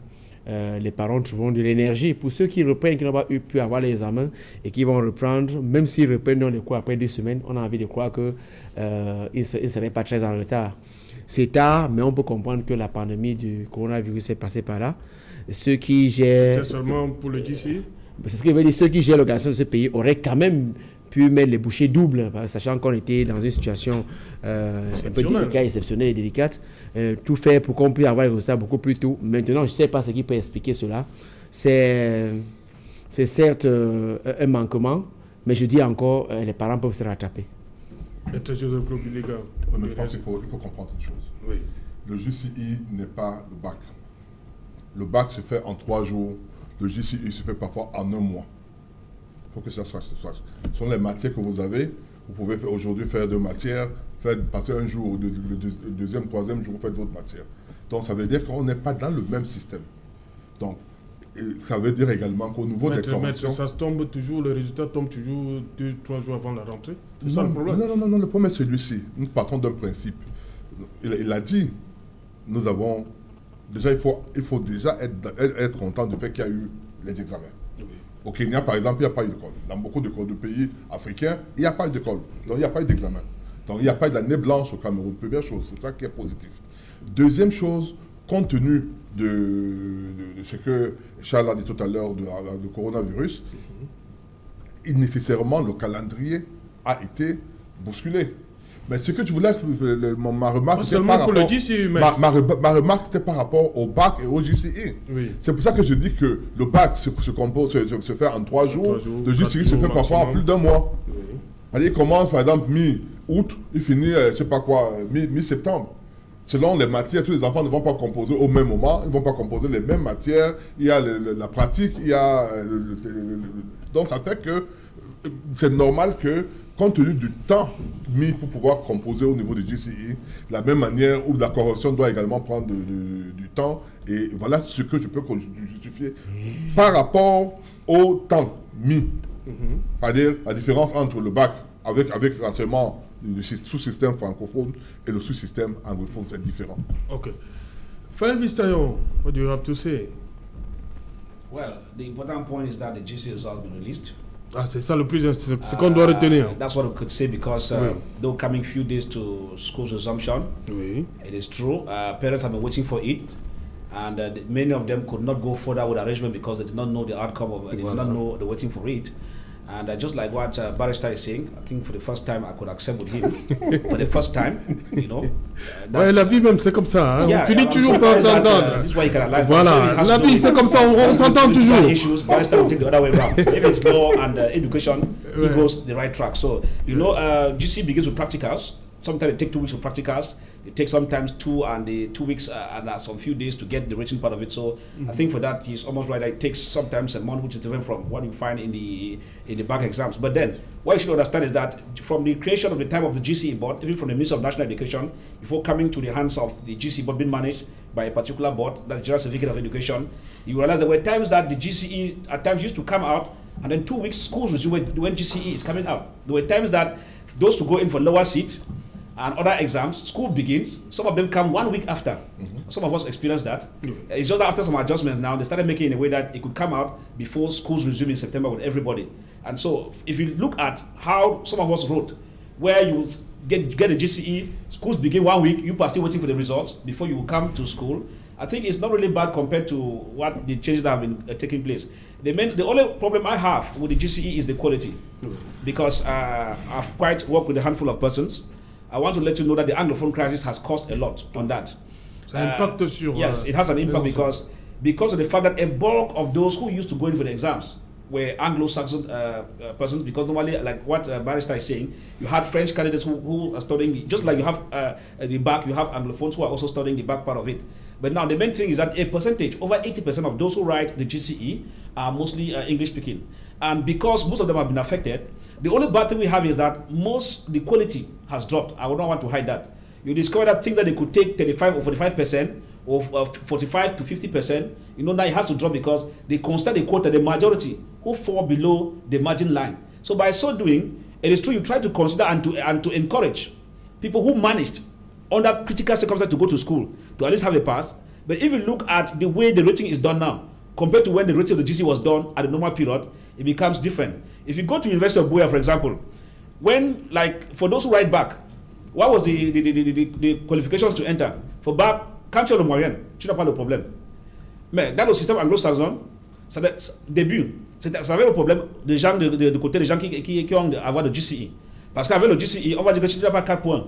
les parents trouveront de l'énergie. Pour ceux qui reprennent, qui n'ont pas pu avoir les examens et qui vont reprendre, même s'ils reprennent les cours après 2 semaines, on a envie de croire qu'ils ne seraient pas très en retard. C'est tard, mais on peut comprendre que la pandémie du coronavirus est passée par là. Ceux qui gèrent... C'est seulement pour le GCE? C'est ce qui veut dire ceux qui gèrent l'organisation de ce pays auraient quand même pu mettre les bouchées doubles, sachant qu'on était dans une situation un peu délicate, exceptionnelle et délicate. Tout fait pour qu'on puisse avoir les résultats beaucoup plus tôt. Maintenant, je ne sais pas ce qui peut expliquer cela. C'est certes un manquement, mais je dis encore, les parents peuvent se rattraper. Mais je pense qu'il faut comprendre une chose. Oui. Le GCE n'est pas le bac. Le bac se fait en 3 jours. Le GCE se fait parfois en 1 mois. Il faut que ça sache. Ce sont les matières que vous avez. Vous pouvez aujourd'hui faire 2 matières, passer un jour, le deuxième, troisième jour, vous faites d'autres matières. Donc ça veut dire qu'on n'est pas dans le même système. Donc ça veut dire également qu'au niveau des corrections... ça tombe toujours, le résultat tombe toujours 2-3 jours avant la rentrée. C'est ça le problème? Non, le problème c'est celui-ci. Nous partons d'un principe. Il a dit, nous avons... Déjà, il faut déjà être content du fait qu'il y a eu les examens. Oui. Au Kenya, par exemple, il n'y a pas eu d'école. Dans beaucoup de pays africains, il n'y a pas eu d'école. Donc, il n'y a pas eu d'examen. Donc, il n'y a pas eu d'année blanche au Cameroun. Première chose, c'est ça qui est positif. Deuxième chose, compte tenu de ce que Charles a dit tout à l'heure, du coronavirus, nécessairement, le calendrier a été bousculé. Mais ce que je voulais, ma remarque, c'était par rapport, ma remarque, c'était par rapport au bac et au GCE. Oui. C'est pour ça que je dis que le bac se fait en 3 jours, le GCE se fait parfois en plus d'1 mois. Oui. Il commence par exemple mi-août, il finit, je ne sais pas quoi, mi-septembre. Selon les matières, tous les enfants ne vont pas composer au même moment, ils ne vont pas composer les mêmes matières, il y a la pratique, il y a... donc ça fait que c'est normal que, compte tenu du temps mis pour pouvoir composer au niveau du GCE, de la même manière où la correction doit également prendre du temps. Et voilà ce que je peux justifier par rapport au temps mis. C'est-à-dire la différence entre le bac avec l'enseignement du sous-système francophone et le sous-système anglophone, c'est différent. Okay. Fred Vistayon, what do you have to say? Well, the important point is that the GCE results have been released. Ah, c'est ça le plus, c'est ce qu'on doit retenir. That's what we could say because though coming few days to school's resumption, it is true. Parents have been waiting for it, and many of them could not go further with arrangement because they did not know the outcome of it. They did not know they're waiting for it. And just like what Barrister is saying, I think for the first time I could accept with him. For the first time, you know. Ouais, la vie même c'est comme ça. Hein? On finit toujours par s'entendre. Voilà, la vie c'est comme ça, on s'entend toujours. Issues, Barrister will take the other way around. If it's law and education, he goes the right track. So, you know, GC begins with practicals. Sometimes it takes 2 weeks of practicals. It takes sometimes 2 and 2 weeks and some few days to get the written part of it. So I think for that he's almost right. It takes sometimes a month, which is different from what you find in the back exams. But then what you should understand is that from the creation of the time of the GCE board, even from the Ministry of National Education, before coming to the hands of the GCE board being managed by a particular board, that General Certificate of Education, you realize there were times that the GCE at times used to come out, and then 2 weeks schools resume when GCE is coming out. There were times that those to go in for lower seats and other exams, school begins, some of them come 1 week after. Some of us experienced that. It's just that after some adjustments now, they started making it in a way that it could come out before schools resume in September with everybody. And so if you look at how some of us wrote, where you get a GCE, schools begin 1 week, you are still waiting for the results before you come to school. I think it's not really bad compared to what the changes that have been taking place. The only problem I have with the GCE is the quality. Because I've quite worked with a handful of persons. I want to let you know that the Anglophone crisis has caused a lot on that. Yes, it has an impact because of the fact that a bulk of those who used to go in for the exams were Anglo-Saxon persons, because normally, like what Barrister is saying, you had French candidates who are studying, just like you have the back, you have Anglophones who are also studying the back part of it. But now the main thing is that a percentage, over 80% of those who write the GCE are mostly English speaking. And because most of them have been affected, the only bad thing we have is that the quality has dropped. I would not want to hide that. You discover that things that they could take 35 or 45%, or 45 to 50%, now it has to drop because they consider the quota, the majority who fall below the margin line. So by so doing, it is true you try to consider and to encourage people who managed under critical circumstances to go to school to at least have a pass. But if you look at the way the rating is done now, compared to when the rating of the GC was done at the normal period, it becomes different. If you go to University of Buea, for example, when, like, for those who write back, what was the qualifications to enter? For back, can't you moyen, tu n'as pas de problème. Mais dans le système anglo-saxon, début, ça avait le problème des gens de côté des gens qui ont avoir le GCE. Parce qu'avec le GCE, on va dire que si tu n'as pas 4 points,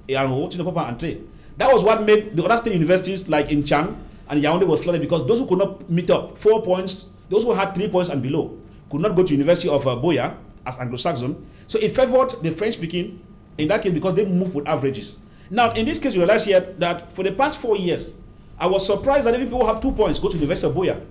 et en haut, tu ne peux pas entrer. That was what made the other state universities like in Chang and Yaoundé was flooded, because those who could not meet up 4 points, those who had 3 points and below, could not go to University of Buea as Anglo-Saxon. So it favored the French-speaking in that case because they moved with averages. Now, in this case, you realize here that for the past 4 years, I was surprised that even people who have 2 points go to the University of Buea,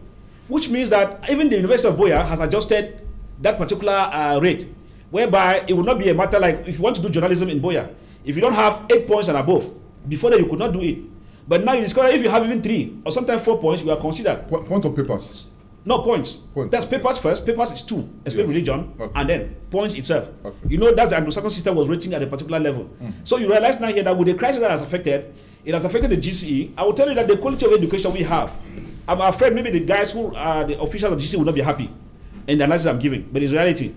which means that even the University of Buea has adjusted that particular rate, whereby it will not be a matter like if you want to do journalism in Buea, if you don't have 8 points and above, before that you could not do it. But now you discover if you have even 3 or sometimes 4 points, you are considered. Point of papers? No, points. That's papers first. Papers is 2, explain religion, and then points itself. That's the Anglo-Saxon system was rating at a particular level. So you realize now here that with the crisis that has affected, it has affected the GCE. I will tell you that the quality of education we have, I'm afraid maybe the guys who are the officials of the GCE will not be happy in the analysis I'm giving, but it's reality.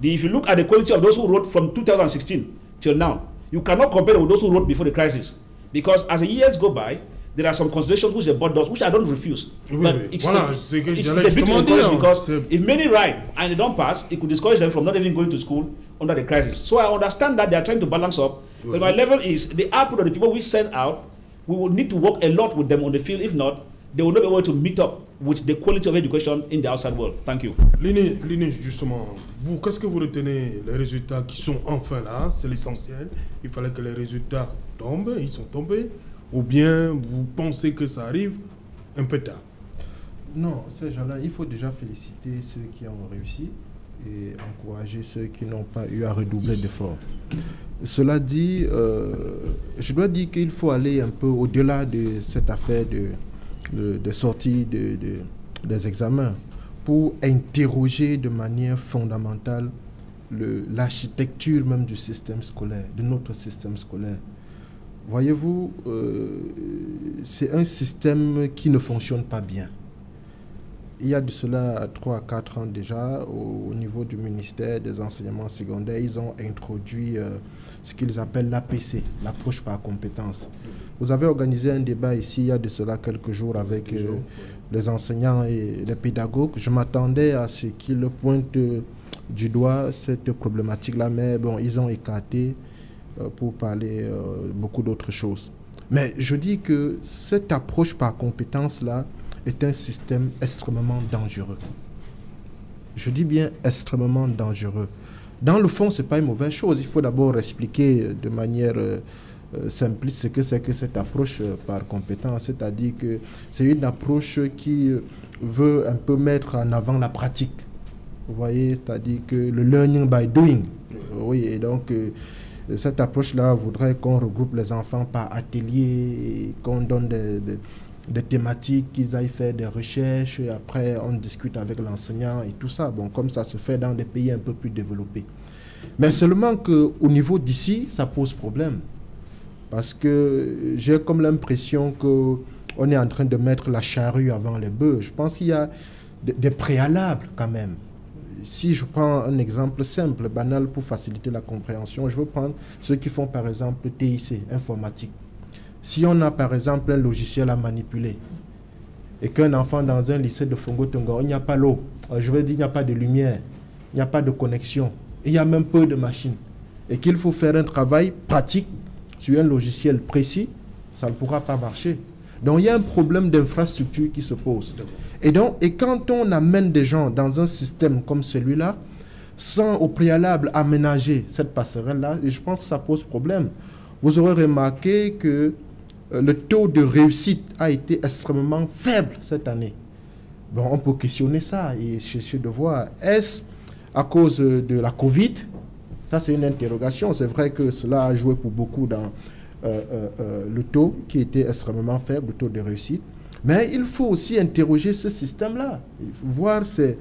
If you look at the quality of those who wrote from 2016 till now, you cannot compare with those who wrote before the crisis. Because as the years go by, there are some considerations which the board does, which I don't refuse. But it's a bit encouraging because if many write and they don't pass, it could discourage them from not even going to school under the crisis. So I understand that they are trying to balance up. But my level is the output of the people we send out, we will need to work a lot with them on the field. If not, they will not be able to meet up with the quality of education in the outside world. Thank you. Lini, justement, vous, qu'est-ce que vous retenez les résultats qui sont enfin là? C'est l'essentiel. Il fallait que les résultats tombent, ils sont tombés. Ou bien vous pensez que ça arrive un peu tard? Non, ces gens-là, il faut déjà féliciter ceux qui ont réussi et encourager ceux qui n'ont pas eu à redoubler d'efforts. Cela dit, je dois dire qu'il faut aller un peu au-delà de cette affaire de sortie des examens pour interroger de manière fondamentale l'architecture même du système scolaire, de notre système scolaire. Voyez-vous, c'est un système qui ne fonctionne pas bien. Il y a de cela 3 à 4 ans déjà, au niveau du ministère des enseignements secondaires, ils ont introduit ce qu'ils appellent l'APC, l'approche par compétence. Vous avez organisé un débat ici il y a de cela quelques jours avec les enseignants et les pédagogues. Je m'attendais à ce qu'ils pointent du doigt cette problématique-là, mais bon, ils ont écarté pour parler beaucoup d'autres choses. Mais je dis que cette approche par compétence-là est un système extrêmement dangereux. Je dis bien extrêmement dangereux. Dans le fond, ce n'est pas une mauvaise chose. Il faut d'abord expliquer de manière simpliste ce que c'est que cette approche par compétence. C'est-à-dire que c'est une approche qui veut un peu mettre en avant la pratique. Vous voyez, c'est-à-dire que le learning by doing. Oui, et donc cette approche-là voudrait qu'on regroupe les enfants par ateliers, qu'on donne des thématiques, qu'ils aillent faire des recherches, et après on discute avec l'enseignant et tout ça. Bon, comme ça se fait dans des pays un peu plus développés. Mais seulement qu'au niveau d'ici, ça pose problème. Parce que j'ai comme l'impression qu'on est en train de mettre la charrue avant les bœufs. Je pense qu'il y a des préalables quand même. Si je prends un exemple simple, banal pour faciliter la compréhension, je veux prendre ceux qui font par exemple TIC, informatique. Si on a par exemple un logiciel à manipuler et qu'un enfant dans un lycée de Fongo-Tongo, il n'y a pas l'eau, je veux dire il n'y a pas de lumière, il n'y a pas de connexion, il y a même peu de machines et qu'il faut faire un travail pratique sur un logiciel précis, ça ne pourra pas marcher. Donc il y a un problème d'infrastructure qui se pose. Et quand on amène des gens dans un système comme celui-là, sans au préalable aménager cette passerelle-là, je pense que ça pose problème. Vous aurez remarqué que le taux de réussite a été extrêmement faible cette année. Bon, on peut questionner ça et chercher de voir, est-ce à cause de la Covid? Ça, c'est une interrogation. C'est vrai que cela a joué pour beaucoup dans le taux qui était extrêmement faible, le taux de réussite. Mais il faut aussi interroger ce système-là, voir ses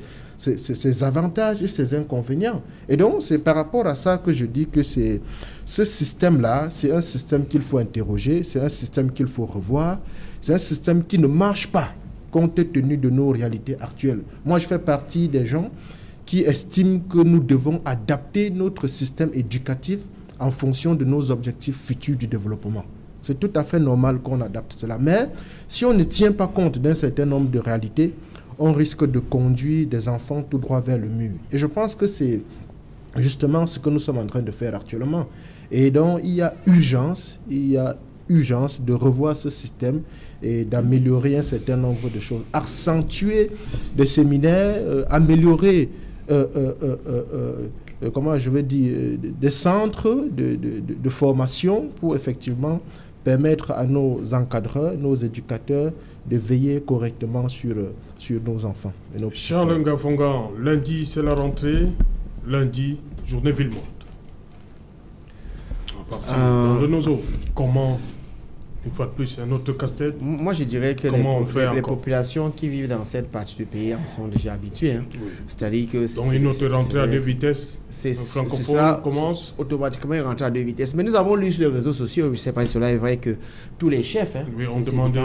avantages et ses inconvénients. Et donc, c'est par rapport à ça que je dis que ce système-là, c'est un système qu'il faut interroger, c'est un système qu'il faut revoir, c'est un système qui ne marche pas compte tenu de nos réalités actuelles. Moi, je fais partie des gens qui estiment que nous devons adapter notre système éducatif en fonction de nos objectifs futurs du développement. C'est tout à fait normal qu'on adapte cela. Mais si on ne tient pas compte d'un certain nombre de réalités, on risque de conduire des enfants tout droit vers le mur. Et je pense que c'est justement ce que nous sommes en train de faire actuellement. Et donc, il y a urgence de revoir ce système et d'améliorer un certain nombre de choses. Accentuer des séminaires, améliorer comment je vais dire, des centres de formation pour effectivement permettre à nos encadreurs, nos éducateurs de veiller correctement sur nos enfants. Charles Ngafonga, lundi c'est la rentrée, lundi, journée Villemont. À partir de nos eaux, comment, une fois de plus, c'est un autre casse-tête? Moi, je dirais que les populations qui vivent dans cette partie du pays en sont déjà habituées. Hein. Oui. C'est-à-dire que... Donc, une autre rentrée à 2 vitesses, ça commence automatiquement une rentrée à 2 vitesses. Mais nous avons lu sur les réseaux sociaux, je ne sais pas si cela est vrai, que tous les chefs, ont demandé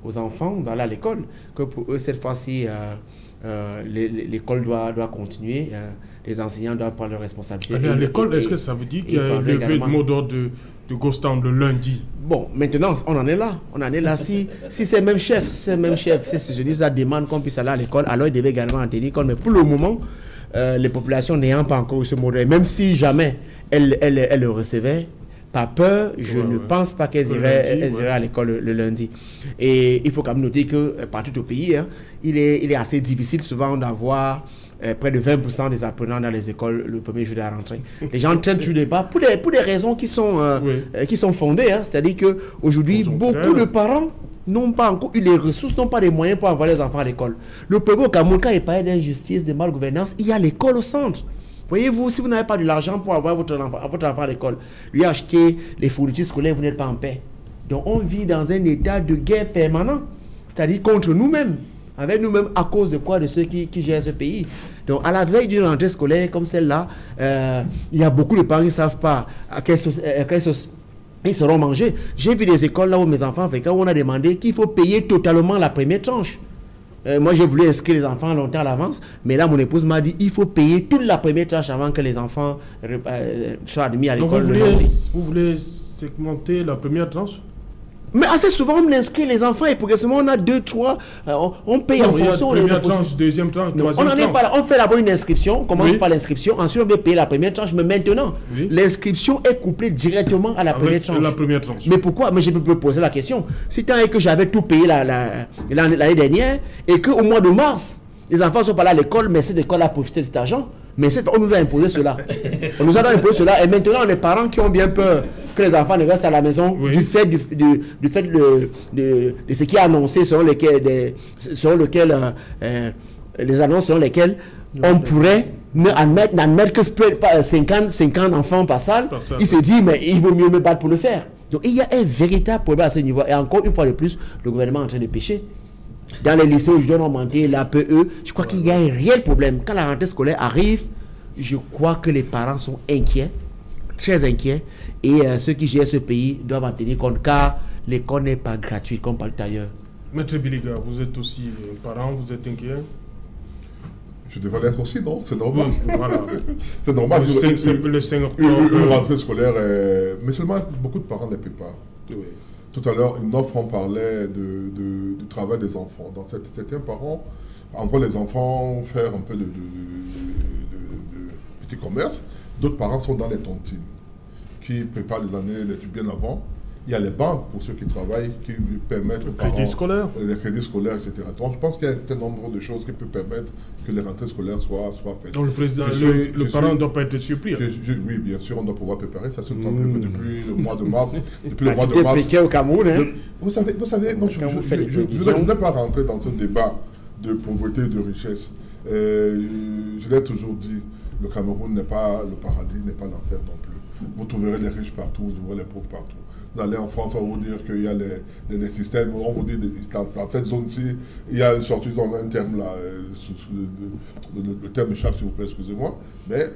aux enfants d'aller à l'école, que pour eux, cette fois-ci, l'école doit continuer. Les enseignants doivent prendre leurs responsabilités. Aller à l'école, est-ce que ça veut dire qu'il y a un levé de mot d'ordre de Gostan le lundi? Bon, maintenant, on en est là. On en est là. Si ces mêmes chefs, si je dis la demande qu'on puisse aller à l'école, alors ils devaient également en tenir l'école. Mais pour le moment, les populations n'ayant pas encore eu ce mot d'ordre, même si jamais elles le recevaient, pas peur, je ne pense pas qu'elles iraient à l'école le lundi. Et il faut quand même noter que partout au pays, hein, il est assez difficile souvent d'avoir près de 20% des apprenants dans les écoles le premier jour de la rentrée. Les gens traînent tous les pas pour des raisons qui sont fondées. Hein. C'est-à-dire qu'aujourd'hui, beaucoup de parents n'ont pas encore eu les ressources, n'ont pas les moyens pour envoyer les enfants à l'école. Le peuple au Cameroun, quand il parle d'injustice, de malgouvernance, il y a l'école au centre. Voyez-vous, si vous n'avez pas de l'argent pour envoyer votre enfant à l'école, lui acheter les fournitures scolaires, vous n'êtes pas en paix. Donc on vit dans un état de guerre permanent, c'est-à-dire contre nous-mêmes, avec nous-mêmes à cause de quoi? De ceux qui gèrent ce pays. Donc à la veille d'une rentrée scolaire comme celle-là, il y a beaucoup de parents qui ne savent pas à quelle sauce ils seront mangés. J'ai vu des écoles là où mes enfants fréquentent, où on a demandé qu'il faut payer totalement la première tranche. Moi, j'ai voulu inscrire les enfants longtemps à l'avance, mais là, mon épouse m'a dit il faut payer toute la première tranche avant que les enfants soient admis à l'école. Vous voulez segmenter la première tranche? Mais assez souvent, on inscrit les enfants et progressivement, on a 2, 3, on paye en fonction. Première tranche, deuxième tranche, troisième tranche. On fait d'abord une inscription, on commence par l'inscription, ensuite on va payer la première tranche. Mais maintenant, l'inscription est couplée directement à la première tranche. Mais pourquoi? Mais je peux poser la question. Si tant est que j'avais tout payé l'année dernière et qu'au mois de mars, les enfants sont pas là à l'école, mais cette école a profité de cet argent. Mais on nous a imposé cela. On nous a imposé cela. Et maintenant, les parents qui ont bien peur que les enfants ne restent à la maison du fait de ce qui est annoncé selon lesquels les annonces selon lesquelles on pourrait n'admettre que 50 enfants par salle. Il se dit, mais il vaut mieux me battre pour le faire. Donc, il y a un véritable problème à ce niveau. Et encore une fois de plus, le gouvernement est en train de pécher. Dans les lycées où je dois augmenter l'APE, je crois qu'il y a un réel problème. Quand la rentrée scolaire arrive, je crois que les parents sont inquiets, très inquiets, et ceux qui gèrent ce pays doivent en tenir compte, car l'école n'est pas gratuite comme partout ailleurs. Maître Biliga, vous êtes aussi parent, vous êtes inquiet? Je devrais l'être aussi, non? C'est normal. Voilà. C'est normal. Le 5 octobre. Une rentrée scolaire, mais seulement beaucoup de parents ne paient pas. Oui. Tout à l'heure, une offre, on parlait du travail des enfants. Dans certains parents envoient les enfants faire un peu de petit commerce. D'autres parents sont dans les tontines, qui préparent les années bien avant Il y a les banques pour ceux qui travaillent, qui permettent aux parents... Crédits scolaires. Les crédits scolaires, etc. Donc je pense qu'il y a un certain nombre de choses qui peuvent permettre que les rentrées scolaires soient faites. Donc le président, le parent ne doit pas être surpris. Oui, bien sûr, on doit pouvoir préparer ça, surtout que depuis le mois de mars... Depuis le mois de mars... au Cameroun, hein. Vous savez, moi, je ne vais pas rentrer dans ce débat de pauvreté et de richesse. Je l'ai toujours dit, le Cameroun n'est pas le paradis, n'est pas l'enfer non plus. Vous trouverez les riches partout, vous trouverez les pauvres partout. Vous allez en France, on va vous dire qu'il y a les systèmes, on vous dit dans cette zone-ci, il y a une sortie, on a un terme là, le terme échappe s'il vous plaît, excusez-moi, mais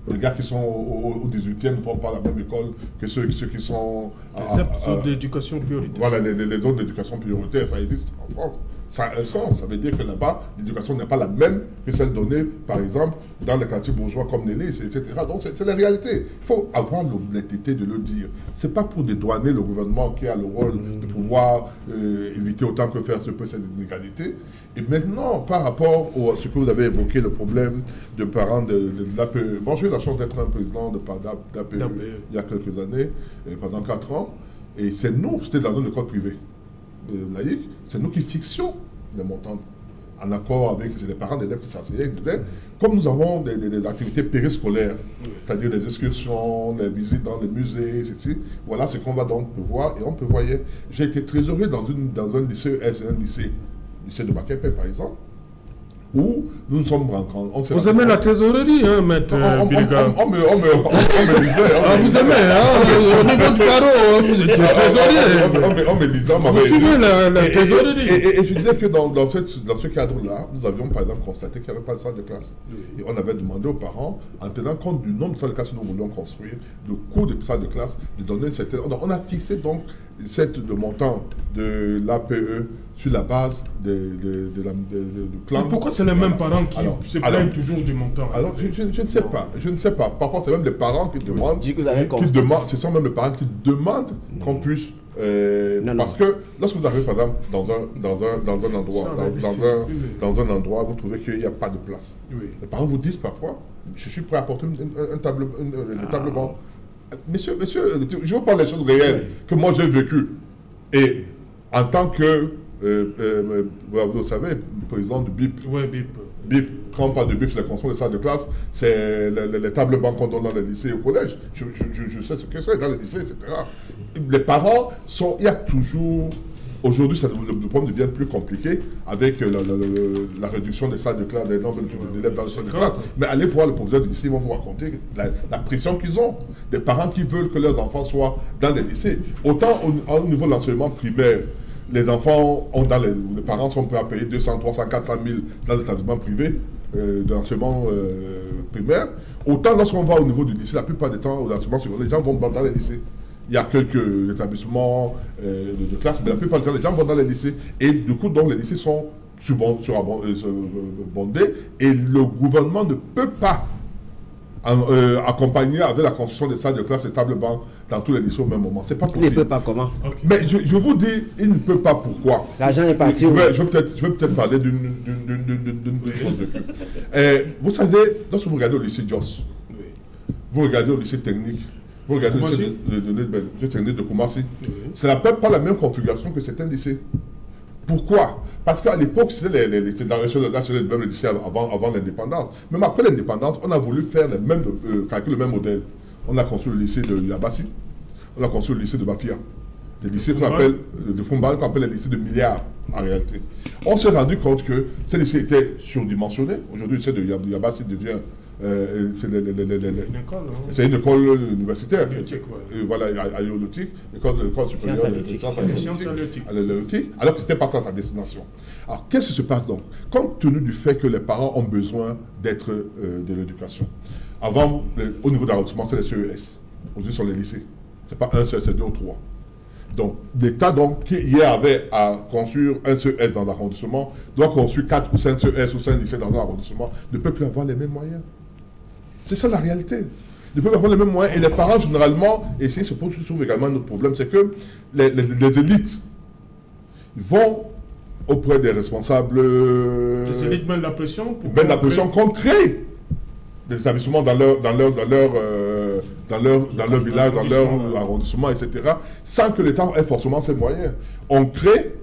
les gars qui sont au 18e ne font pas la même école que ceux qui sont... Les zones d'éducation prioritaire. Voilà, les zones d'éducation prioritaire, ça existe en France. Ça a un sens, ça veut dire que là-bas, l'éducation n'est pas la même que celle donnée, par exemple, dans les quartiers bourgeois comme Nélis, etc. Donc c'est la réalité. Il faut avoir l'honnêteté de le dire. Ce n'est pas pour dédouaner le gouvernement qui a le rôle de pouvoir éviter autant que faire se peut cette inégalité. Et maintenant, par rapport à ce que vous avez évoqué, le problème de parents de l'APE. Moi, j'ai eu la chance d'être un président d'APE il y a quelques années, pendant 4 ans. Et c'est nous, c'était dans une école privée laïque, c'est nous qui fixions les montants en accord avec les parents d'élèves qui s'asseyaient. Ils disaient, comme nous avons des activités périscolaires, c'est-à-dire des excursions, des visites dans les musées, etc., voilà ce qu'on va donc prévoir et on prévoyait. J'ai été trésorier dans un lycée ES, un lycée de Bakepe par exemple, où nous nous sommes rencontrés. Vous aimez la trésorerie, hein, maître Biliga? On me disait. Vous aimez, hein? Au niveau du carreau, vous étiez trésorier. On me disait, vous suivez la trésorerie. Et je disais que dans ce cadre-là, nous avions par exemple constaté qu'il n'y avait pas de salle de classe. Et on avait demandé aux parents, en tenant compte du nombre de salles de classe que nous voulions construire, le coût de salles de classe, de donner une certaine... On a fixé donc le montant de l'APE sur la base du plan. Mais pourquoi c'est les mêmes parents qui se plaignent toujours du montant? Alors, je ne sais pas. Parfois, c'est même les parents qui demandent. Ce sont même les parents qui demandent qu'on puisse... parce que lorsque vous arrivez, par exemple, dans un endroit, vous trouvez qu'il n'y a pas de place. Les parents vous disent parfois, je suis prêt à apporter un table banc. Monsieur, je vous parle des choses réelles que moi j'ai vécues. Et en tant que, vous savez, président du BIP. Oui, BIP, quand on parle de BIP, c'est la construction des salles de classe, c'est les tables bancs qu'on donne dans les lycées et au collège. Je sais ce que c'est dans les lycées, etc. Les parents sont, il y a toujours... Aujourd'hui, le problème devient plus compliqué avec la réduction des salles de classe, des nombres d'élèves dans les salles de classe. Mais allez voir le professeur du lycée, ils vont vous raconter la pression qu'ils ont. Des parents qui veulent que leurs enfants soient dans les lycées. Autant au niveau de l'enseignement primaire, les enfants les parents sont prêts à payer 200, 300, 400 000 dans les établissements privés d'enseignement primaire. Autant lorsqu'on va au niveau du lycée, la plupart des temps, au l'enseignement secondaire, les gens vont dans les lycées. Il y a quelques établissements de classe, mais la plupart du temps, les gens vont dans les lycées. Et du coup, donc, les lycées sont bondés et le gouvernement ne peut pas accompagner avec la construction des salles de classe et tables bancs dans tous les lycées au même moment. C'est pas possible. Il ne peut pas comment? Mais je vous dis, il ne peut pas pourquoi. L'argent est parti. Je vais peut-être parler d'une chose de plus. Vous savez, lorsque vous regardez au lycée Jos, vous regardez au lycée technique, vous regardez le lycée technique de Koumassi, c'est pas la même configuration que certains lycées. Pourquoi? Parce qu'à l'époque, c'était les lycées le même lycée avant l'indépendance. Même après l'indépendance, on a voulu faire calculer le même modèle. On a construit le lycée de Yabassi, on a construit le lycée de Bafia, des lycées qu'on appelle de Fumbal, qu'on appelle les lycées de milliards en réalité. On s'est rendu compte que ces lycées étaient surdimensionnés. Aujourd'hui, le lycée de Yabassi devient c'est une école universitaire, voilà, aéronautique, l'école supérieure de sciences aéronautiques, alors que ce n'était pas ça sa destination. Alors, qu'est-ce qui se passe donc? Compte tenu du fait que les parents ont besoin d'être de l'éducation. Avant, au niveau d'arrondissement, c'est les CES. Aujourd'hui, ce sont les lycées. Ce n'est pas un seul, c'est 2 ou 3. Donc, l'État, qui hier avait à construire un CES dans l'arrondissement, doit construire 4 ou 5 CES ou 5 lycées dans un arrondissement, ne peut plus avoir les mêmes moyens. C'est ça la réalité. Ils peuvent avoir les mêmes moyens. Et les parents, généralement, et ici se pose également un autre problème, c'est que les élites vont auprès des responsables... Les élites mettent la pression qu'on crée des établissements dans leur village, dans leur arrondissement, etc., sans que l'État ait forcément ses moyens. On crée,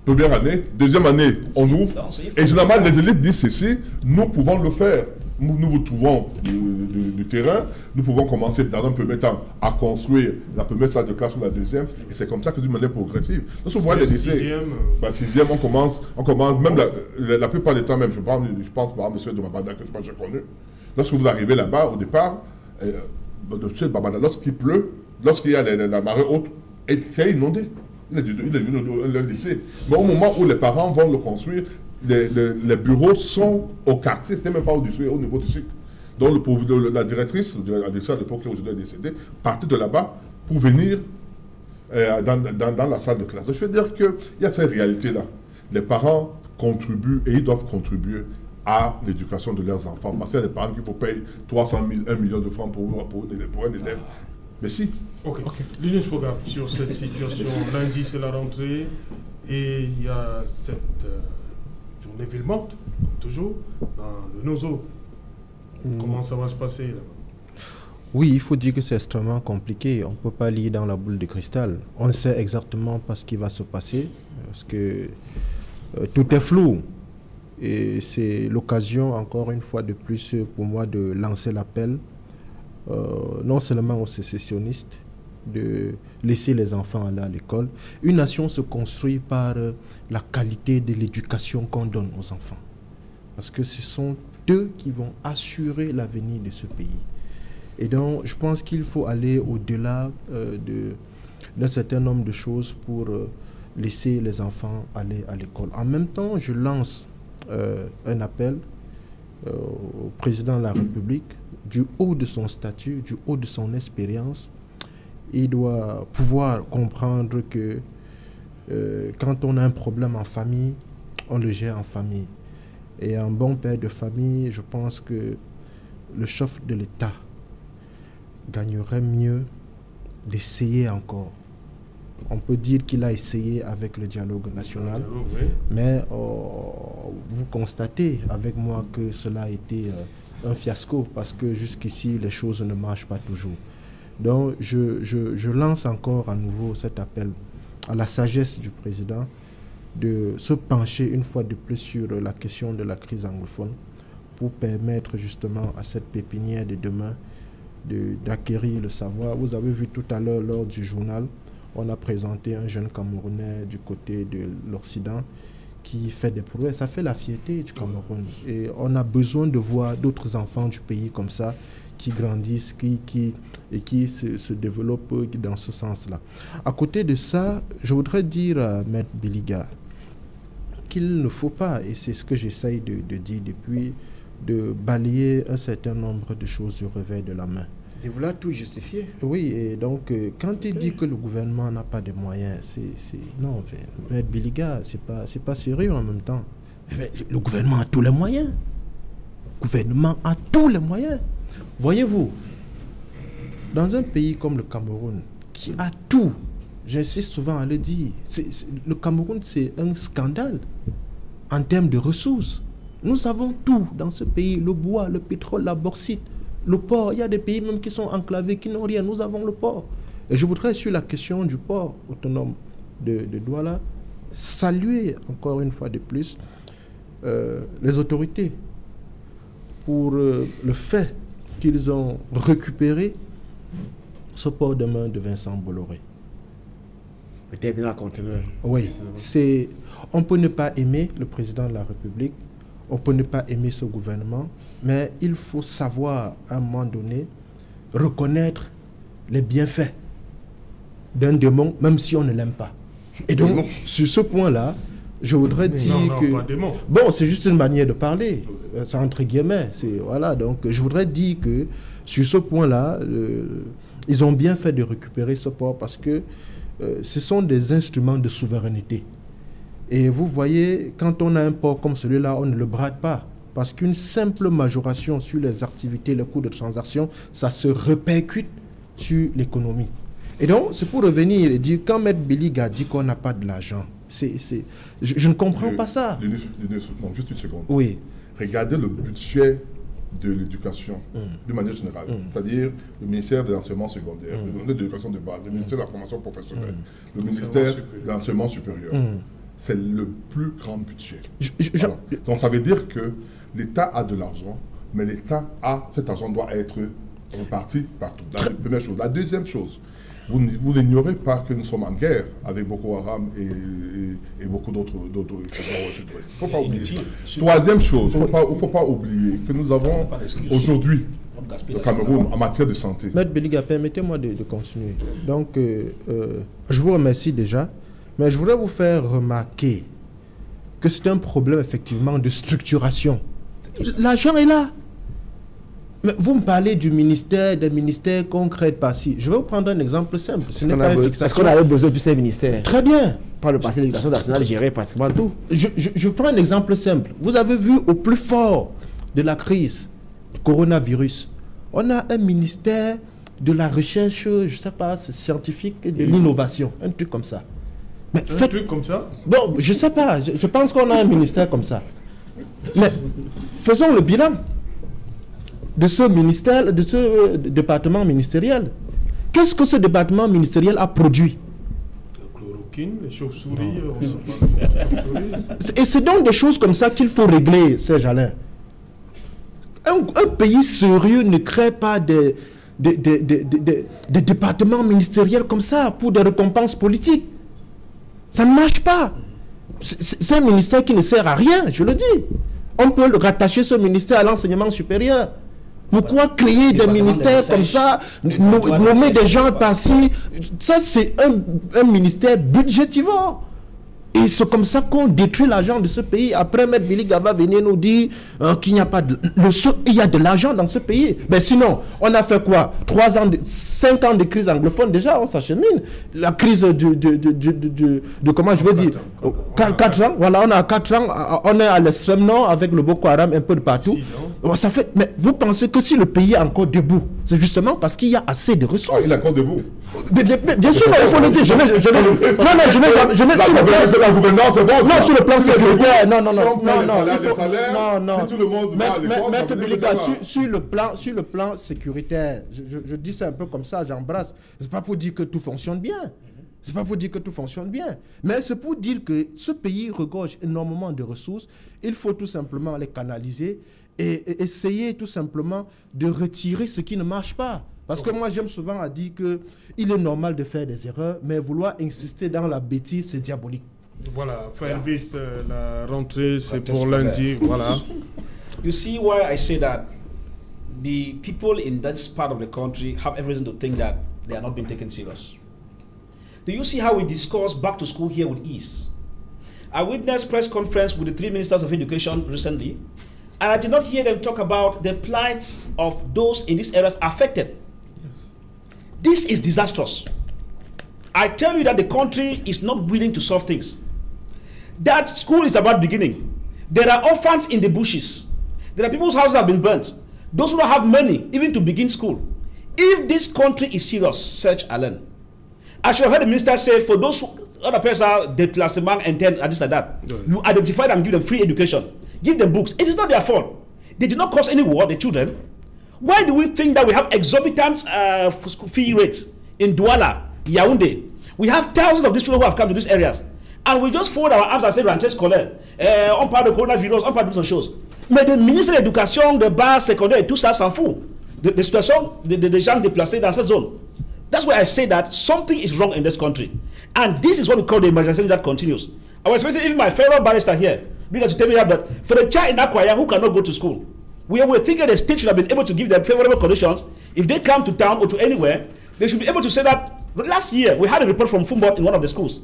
première année, deuxième année, on ouvre, et généralement les élites disent ceci, nous pouvons le faire. Nous vous trouvons du terrain, nous pouvons commencer dans un premier temps à construire la première salle de classe ou la deuxième, et c'est comme ça que d'une manière progressive. Lorsque vous voyez les lycées, sixième, on commence, même la plupart des temps même, je pense par exemple de Babada que j'ai connu, lorsque vous arrivez là-bas, au départ, de Babada, lorsqu'il pleut, lorsqu'il y a la marée haute, c'est inondé. Il est devenu un lycée. Mais au moment où les parents vont le construire, les bureaux sont au quartier, c'était même pas au niveau du site. Donc la directrice, la directrice à l'époque qui aujourd'hui est décédée, partait de là-bas pour venir dans la salle de classe. Donc, je veux dire qu'il y a cette réalité-là. Les parents contribuent et ils doivent contribuer à l'éducation de leurs enfants. Parce qu'il y a des parents qui faut payer 300 000, 1 million de francs pour un élève. Mais si. Ok. Linus Programme sur cette situation. Lundi, c'est la rentrée et il y a cette journée villemante, comme toujours, dans le Nozo. Comment ça va se passer là-bas? Oui, il faut dire que c'est extrêmement compliqué. On ne peut pas lire dans la boule de cristal. On ne sait exactement pas ce qui va se passer parce que tout est flou. Et c'est l'occasion, encore une fois de plus, pour moi de lancer l'appel, non seulement aux sécessionnistes, de laisser les enfants aller à l'école. Une nation se construit par la qualité de l'éducation qu'on donne aux enfants. Parce que ce sont eux qui vont assurer l'avenir de ce pays. Et donc, je pense qu'il faut aller au-delà d'un certain nombre de choses pour laisser les enfants aller à l'école. En même temps, je lance un appel au président de la République, du haut de son statut, du haut de son expérience. Il doit pouvoir comprendre que quand on a un problème en famille, on le gère en famille. Et un bon père de famille, je pense que le chef de l'État gagnerait mieux d'essayer encore. On peut dire qu'il a essayé avec le dialogue national, mais vous constatez avec moi que cela a été un fiasco parce que jusqu'ici, les choses ne marchent pas toujours. Donc, je lance encore à nouveau cet appel à la sagesse du président de se pencher une fois de plus sur la question de la crise anglophone pour permettre justement à cette pépinière de demain d'acquérir le savoir. Vous avez vu tout à l'heure lors du journal, on a présenté un jeune Camerounais du côté de l'Occident qui fait des progrès. Ça fait la fierté du Cameroun. Et on a besoin de voir d'autres enfants du pays comme ça qui grandissent, qui se développent dans ce sens-là. À côté de ça, je voudrais dire à Maître Biliga qu'il ne faut pas, et c'est ce que j'essaye de dire depuis, de balayer un certain nombre de choses du revers de la main. De vouloir tout justifier. Oui, et donc quand il dit que le gouvernement n'a pas de moyens, non, Maître Biliga, c'est pas sérieux en même temps. Mais le gouvernement a tous les moyens. Le gouvernement a tous les moyens. Voyez-vous, dans un pays comme le Cameroun, qui a tout, j'insiste souvent à le dire, le Cameroun, c'est un scandale en termes de ressources. Nous avons tout dans ce pays, le bois, le pétrole, la bauxite, le port. Il y a des pays même qui sont enclavés, qui n'ont rien. Nous avons le port. Et je voudrais, sur la question du port autonome de Douala, saluer encore une fois de plus les autorités pour le fait qu'ils ont récupéré ce port de main de Vincent Bolloré. Le terminal conteneur. Oui, on peut ne pas aimer le président de la République, on peut ne pas aimer ce gouvernement, mais il faut savoir, à un moment donné, reconnaître les bienfaits d'un démon, même si on ne l'aime pas. Et donc, sur ce point-là, je voudrais dire que... Bon, c'est juste une manière de parler, c'est entre guillemets. Voilà, donc je voudrais dire que sur ce point-là, ils ont bien fait de récupérer ce port parce que ce sont des instruments de souveraineté. Et vous voyez, quand on a un port comme celui-là, on ne le brade pas. Parce qu'une simple majoration sur les activités, les coûts de transaction, ça se répercute sur l'économie. Et donc, c'est pour revenir et dire, quand Maître Biliga dit qu'on n'a pas de l'argent, je ne comprends pas ça. Non, juste une seconde. Oui. Regardez le budget de l'éducation, de manière générale, c'est-à-dire le ministère de l'enseignement secondaire, le ministère de l'éducation de base, le ministère de la formation professionnelle, le ministère de l'enseignement supérieur. C'est le plus grand budget. Donc ça veut dire que l'État a de l'argent, mais cet argent doit être reparti partout. La première chose. La deuxième chose, vous n'ignorez pas que nous sommes en guerre avec Boko Haram et beaucoup d'autres. Il ne faut pas oublier. Troisième chose, il ne faut pas oublier que nous avons aujourd'hui le Cameroun en matière de santé. Maître Beliga, permettez-moi de continuer. Donc, je vous remercie déjà, mais je voudrais vous faire remarquer que c'est un problème effectivement de structuration. L'argent est là. Mais vous me parlez du ministère, des ministères concrets par-ci. Je vais vous prendre un exemple simple. Est-ce qu'on avait besoin de ces ministères? Très bien. Par le passé, l'éducation nationale gérait pratiquement tout. Je prends un exemple simple. Vous avez vu au plus fort de la crise du coronavirus, on a un ministère de la recherche, je ne sais pas, scientifique et de l'innovation. Un truc comme ça. Mais truc comme ça? Bon, je ne sais pas. Je pense qu'on a un ministère comme ça. Mais faisons le bilan de ce ministère, de ce département ministériel. Qu'est-ce que ce département ministériel a produit? La chloroquine, les chauves-souris. Et c'est donc des choses comme ça qu'il faut régler, Serge Alain. Un pays sérieux ne crée pas des départements ministériels comme ça pour des récompenses politiques. Ça ne marche pas. C'est un ministère qui ne sert à rien, je le dis. On peut rattacher ce ministère à l'enseignement supérieur. Pourquoi créer des ministères comme ça, nommer des gens par-ci? Ça, c'est un ministère budgétivore. Et c'est comme ça qu'on détruit l'argent de ce pays. Après, Maître Beliga va venir nous dire qu'il n'y a pas de... il y a de l'argent dans ce pays. Mais sinon, on a fait quoi? 5 ans de crise anglophone, déjà, on s'achemine. La crise de comment je veux dire 4 ans, voilà, on a 4 ans, on est à l'extrême nord avec le Boko Haram un peu de partout. Ça fait, mais vous pensez que si le pays est encore debout, c'est justement parce qu'il y a assez de ressources. Il est encore debout. Bien sûr, il faut le dire. La gouvernance, c'est bon. Non, sur le plan sécuritaire, non. Si tout le monde va à l'école, Maître Beliga, sur le plan sécuritaire, je dis ça un peu comme ça, j'embrasse. C'est pas pour dire que tout fonctionne bien. C'est pas pour dire que tout fonctionne bien. Mais c'est pour dire que ce pays regorge énormément de ressources. Il faut tout simplement les canaliser et essayer tout simplement de retirer ce qui ne marche pas. Parce que moi, j'aime souvent à dire qu'il est normal de faire des erreurs, mais vouloir insister dans la bêtise, c'est diabolique. Voilà, Finvest, la rentrée, c'est pour lundi, voilà. You see why I say that the people in that part of the country have every reason to think that they are not being taken serious. Do you see how we discuss back to school here with ease? I witnessed press conference with the 3 ministers of education recently, and I did not hear them talk about the plights of those in these areas affected. Yes. This is disastrous. I tell you that the country is not willing to solve things. That school is about beginning. There are orphans in the bushes. There are people's houses have been burnt. Those who don't have money even to begin school. If this country is serious, Serge Alain, I should have heard the minister say for those other persons, déplacement interne, and this and that, you identify them and give them free education. Give them books. It is not their fault. They did not cause any war, the children. Why do we think that we have exorbitant fee rates in Douala, Yaoundé? We have thousands of these children who have come to these areas. And we just fold our arms and say, rentrée scolaire, on parle de coronavirus, on parle de toutes ces choses. Mais le ministre de l'Éducation, de base, secondaire, et tout ça s'en fout. De situation des gens déplacés dans cette zone. That's why I say that something is wrong in this country. And this is what we call the emergency that continues. I was expecting even my fellow barrister here, because to tell me that for the child in Akwaya who cannot go to school, we were thinking the state should have been able to give them favorable conditions. If they come to town or to anywhere, they should be able to say that. Last year, we had a report from Fumbot in one of the schools,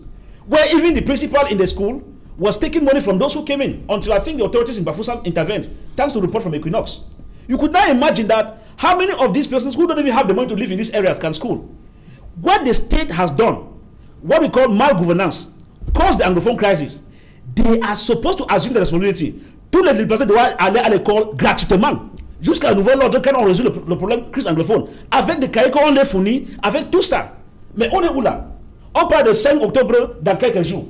where even the principal in the school was taking money from those who came in, until I think the authorities in Bafoussam intervened, thanks to the report from Equinox. You could now imagine that how many of these persons who don't even have the money to live in these areas can school. What the state has done, what we call malgovernance, caused the Anglophone crisis. They are supposed to assume the responsibility. Tous les déplacés doivent aller à l'école gratuitement. Jusqu'à un nouvel ordre, quand on résout le problème crise anglophone. Avec des cahiers qu'on les fournit, avec tout ça. Mais on est où là? On parle de 5 octobre dans quelques jours.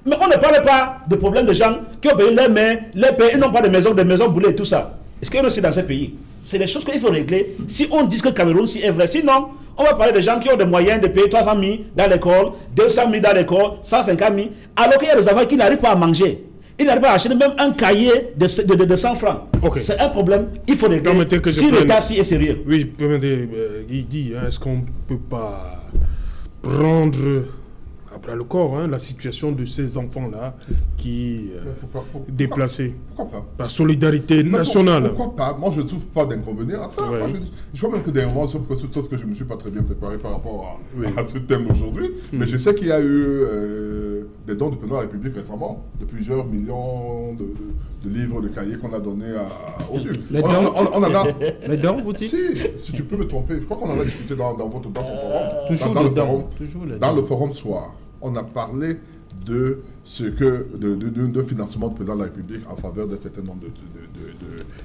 Mais on ne parle pas de problème de gens qui ont payé les mains, les payés, ils n'ont pas de maisons boulées et tout ça. Est-ce qu'il y a aussi dans ce pays? C'est des choses qu'il faut régler. Si on dit que le Cameroun est vrai, sinon, on va parler des gens qui ont des moyens de payer 300 000 dans l'école, 200 000 dans l'école, 150 000, alors qu'il y a des enfants qui n'arrivent pas à manger. Ils n'arrivent pas à acheter même un cahier de 100 francs. Okay. C'est un problème. Il faut régler. Si l'État s'y est sérieux. Oui, il dit, est-ce qu'on ne peut pas prendre après le corps la situation de ces enfants-là qui déplacés par solidarité nationale? Pourquoi pas? Moi, je ne trouve pas d'inconvénient à ça. Ouais. Je crois même que des moments, sauf que je ne me suis pas très bien préparé par rapport à ce thème aujourd'hui, mais je sais qu'il y a eu des dons du président de la République récemment, de plusieurs millions de livres, de cahiers qu'on a donnés aux dieux. Les dons, vous dites? Si tu peux me tromper, je crois qu'on en a discuté dans votre forum. Dans le forum soir. On a parlé de financement du président de la République en faveur d'un certain nombre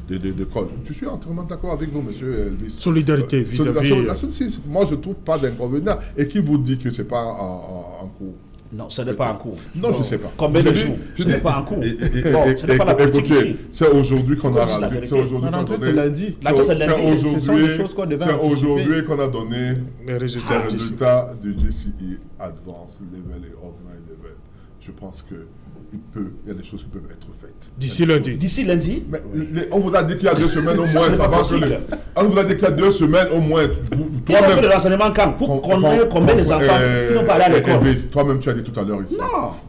d'écoles. Je suis entièrement d'accord avec vous, monsieur Elvis. Solidarité vis-à-vis... Moi, je ne trouve pas d'inconvénient. Et qui vous dit que ce n'est pas en cours? Non, ce n'est pas en cours. Non, je ne sais pas. Combien de jours? Ce n'est pas en cours. Ce n'est pas la politique ici. C'est aujourd'hui qu'on a rendu. C'est aujourd'hui qu'on a donné. C'est lundi. C'est aujourd'hui qu'on a donné les résultats du GCE Advanced Level et Ordinary Level. Je pense que il y a des choses qui peuvent être faites. D'ici lundi. D'ici lundi. Mais on vous a dit qu'il y a 2 semaines au moins. On vous a dit qu'il y a 2 semaines au moins. Toi-même fait le renseignement quand? Pour qu'on ait combien les enfants qui n'ont pas allé à l'école. Toi-même, tu as dit tout à l'heure ici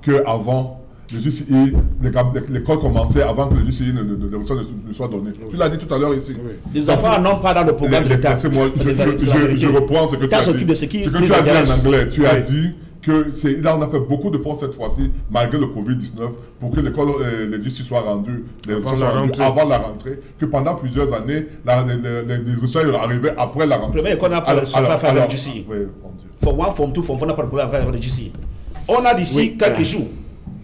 qu'avant le GCE, l'école commençait avant que le GCE ne soit donné. Tu l'as dit tout à l'heure ici. Les enfants n'ont pas dans le programme de l'État. Je reprends ce que tu as dit. Ce que tu as dit en anglais. Tu as dit que là on a fait beaucoup d'efforts cette fois-ci malgré le Covid-19 pour que l'école les GCE soient rendus avant la rentrée, que pendant plusieurs années les résultats arrivaient après la rentrée. Le qu'on a pas faire avec le GCE. Forme 1, Forme 2, Forme 4, on n'a pas de problème avec le GCE. On a d'ici quelques jours.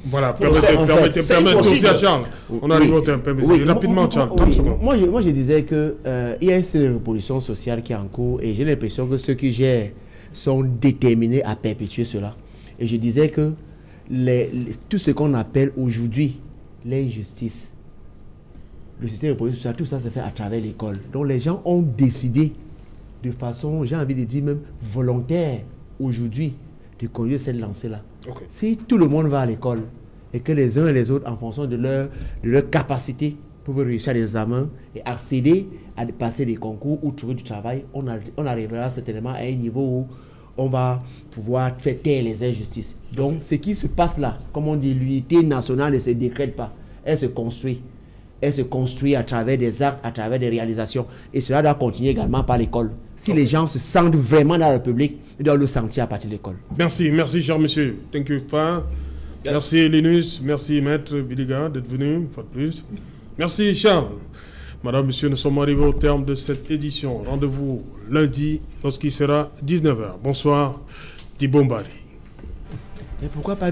Voilà, permettez aussi à Charles. On arrive au terme. Rapidement, Charles. Moi, je disais qu'il y a une reposition sociale qui est en cours et j'ai l'impression que ceux qui gèrent sont déterminés à perpétuer cela. Et je disais que tout ce qu'on appelle aujourd'hui l'injustice, le système de reposition sociale, tout ça se fait à travers l'école. Donc les gens ont décidé de façon, j'ai envie de dire même volontaire, aujourd'hui, de conduire cette lancée-là. Okay. Si tout le monde va à l'école et que les uns et les autres, en fonction de leur capacité, peuvent réussir à des examens et accéder à passer des concours ou trouver du travail, on arrivera certainement à un niveau où on va pouvoir faire taire les injustices. Donc, ce qui se passe là, comme on dit, l'unité nationale ne se décrète pas, elle se construit. Elle se construit à travers des actes, à travers des réalisations. Et cela doit continuer également par l'école. Si les gens se sentent vraiment dans la République, ils doivent le sentir à partir de l'école. Merci, cher monsieur. Thank you, Fa. Merci, Linus. Merci, Maître Biliga, d'être venu, une fois de plus. Merci, Charles. Madame, Monsieur, nous sommes arrivés au terme de cette édition. Rendez-vous lundi, lorsqu'il sera 19h. Bonsoir, Dibombari. Et pourquoi pas...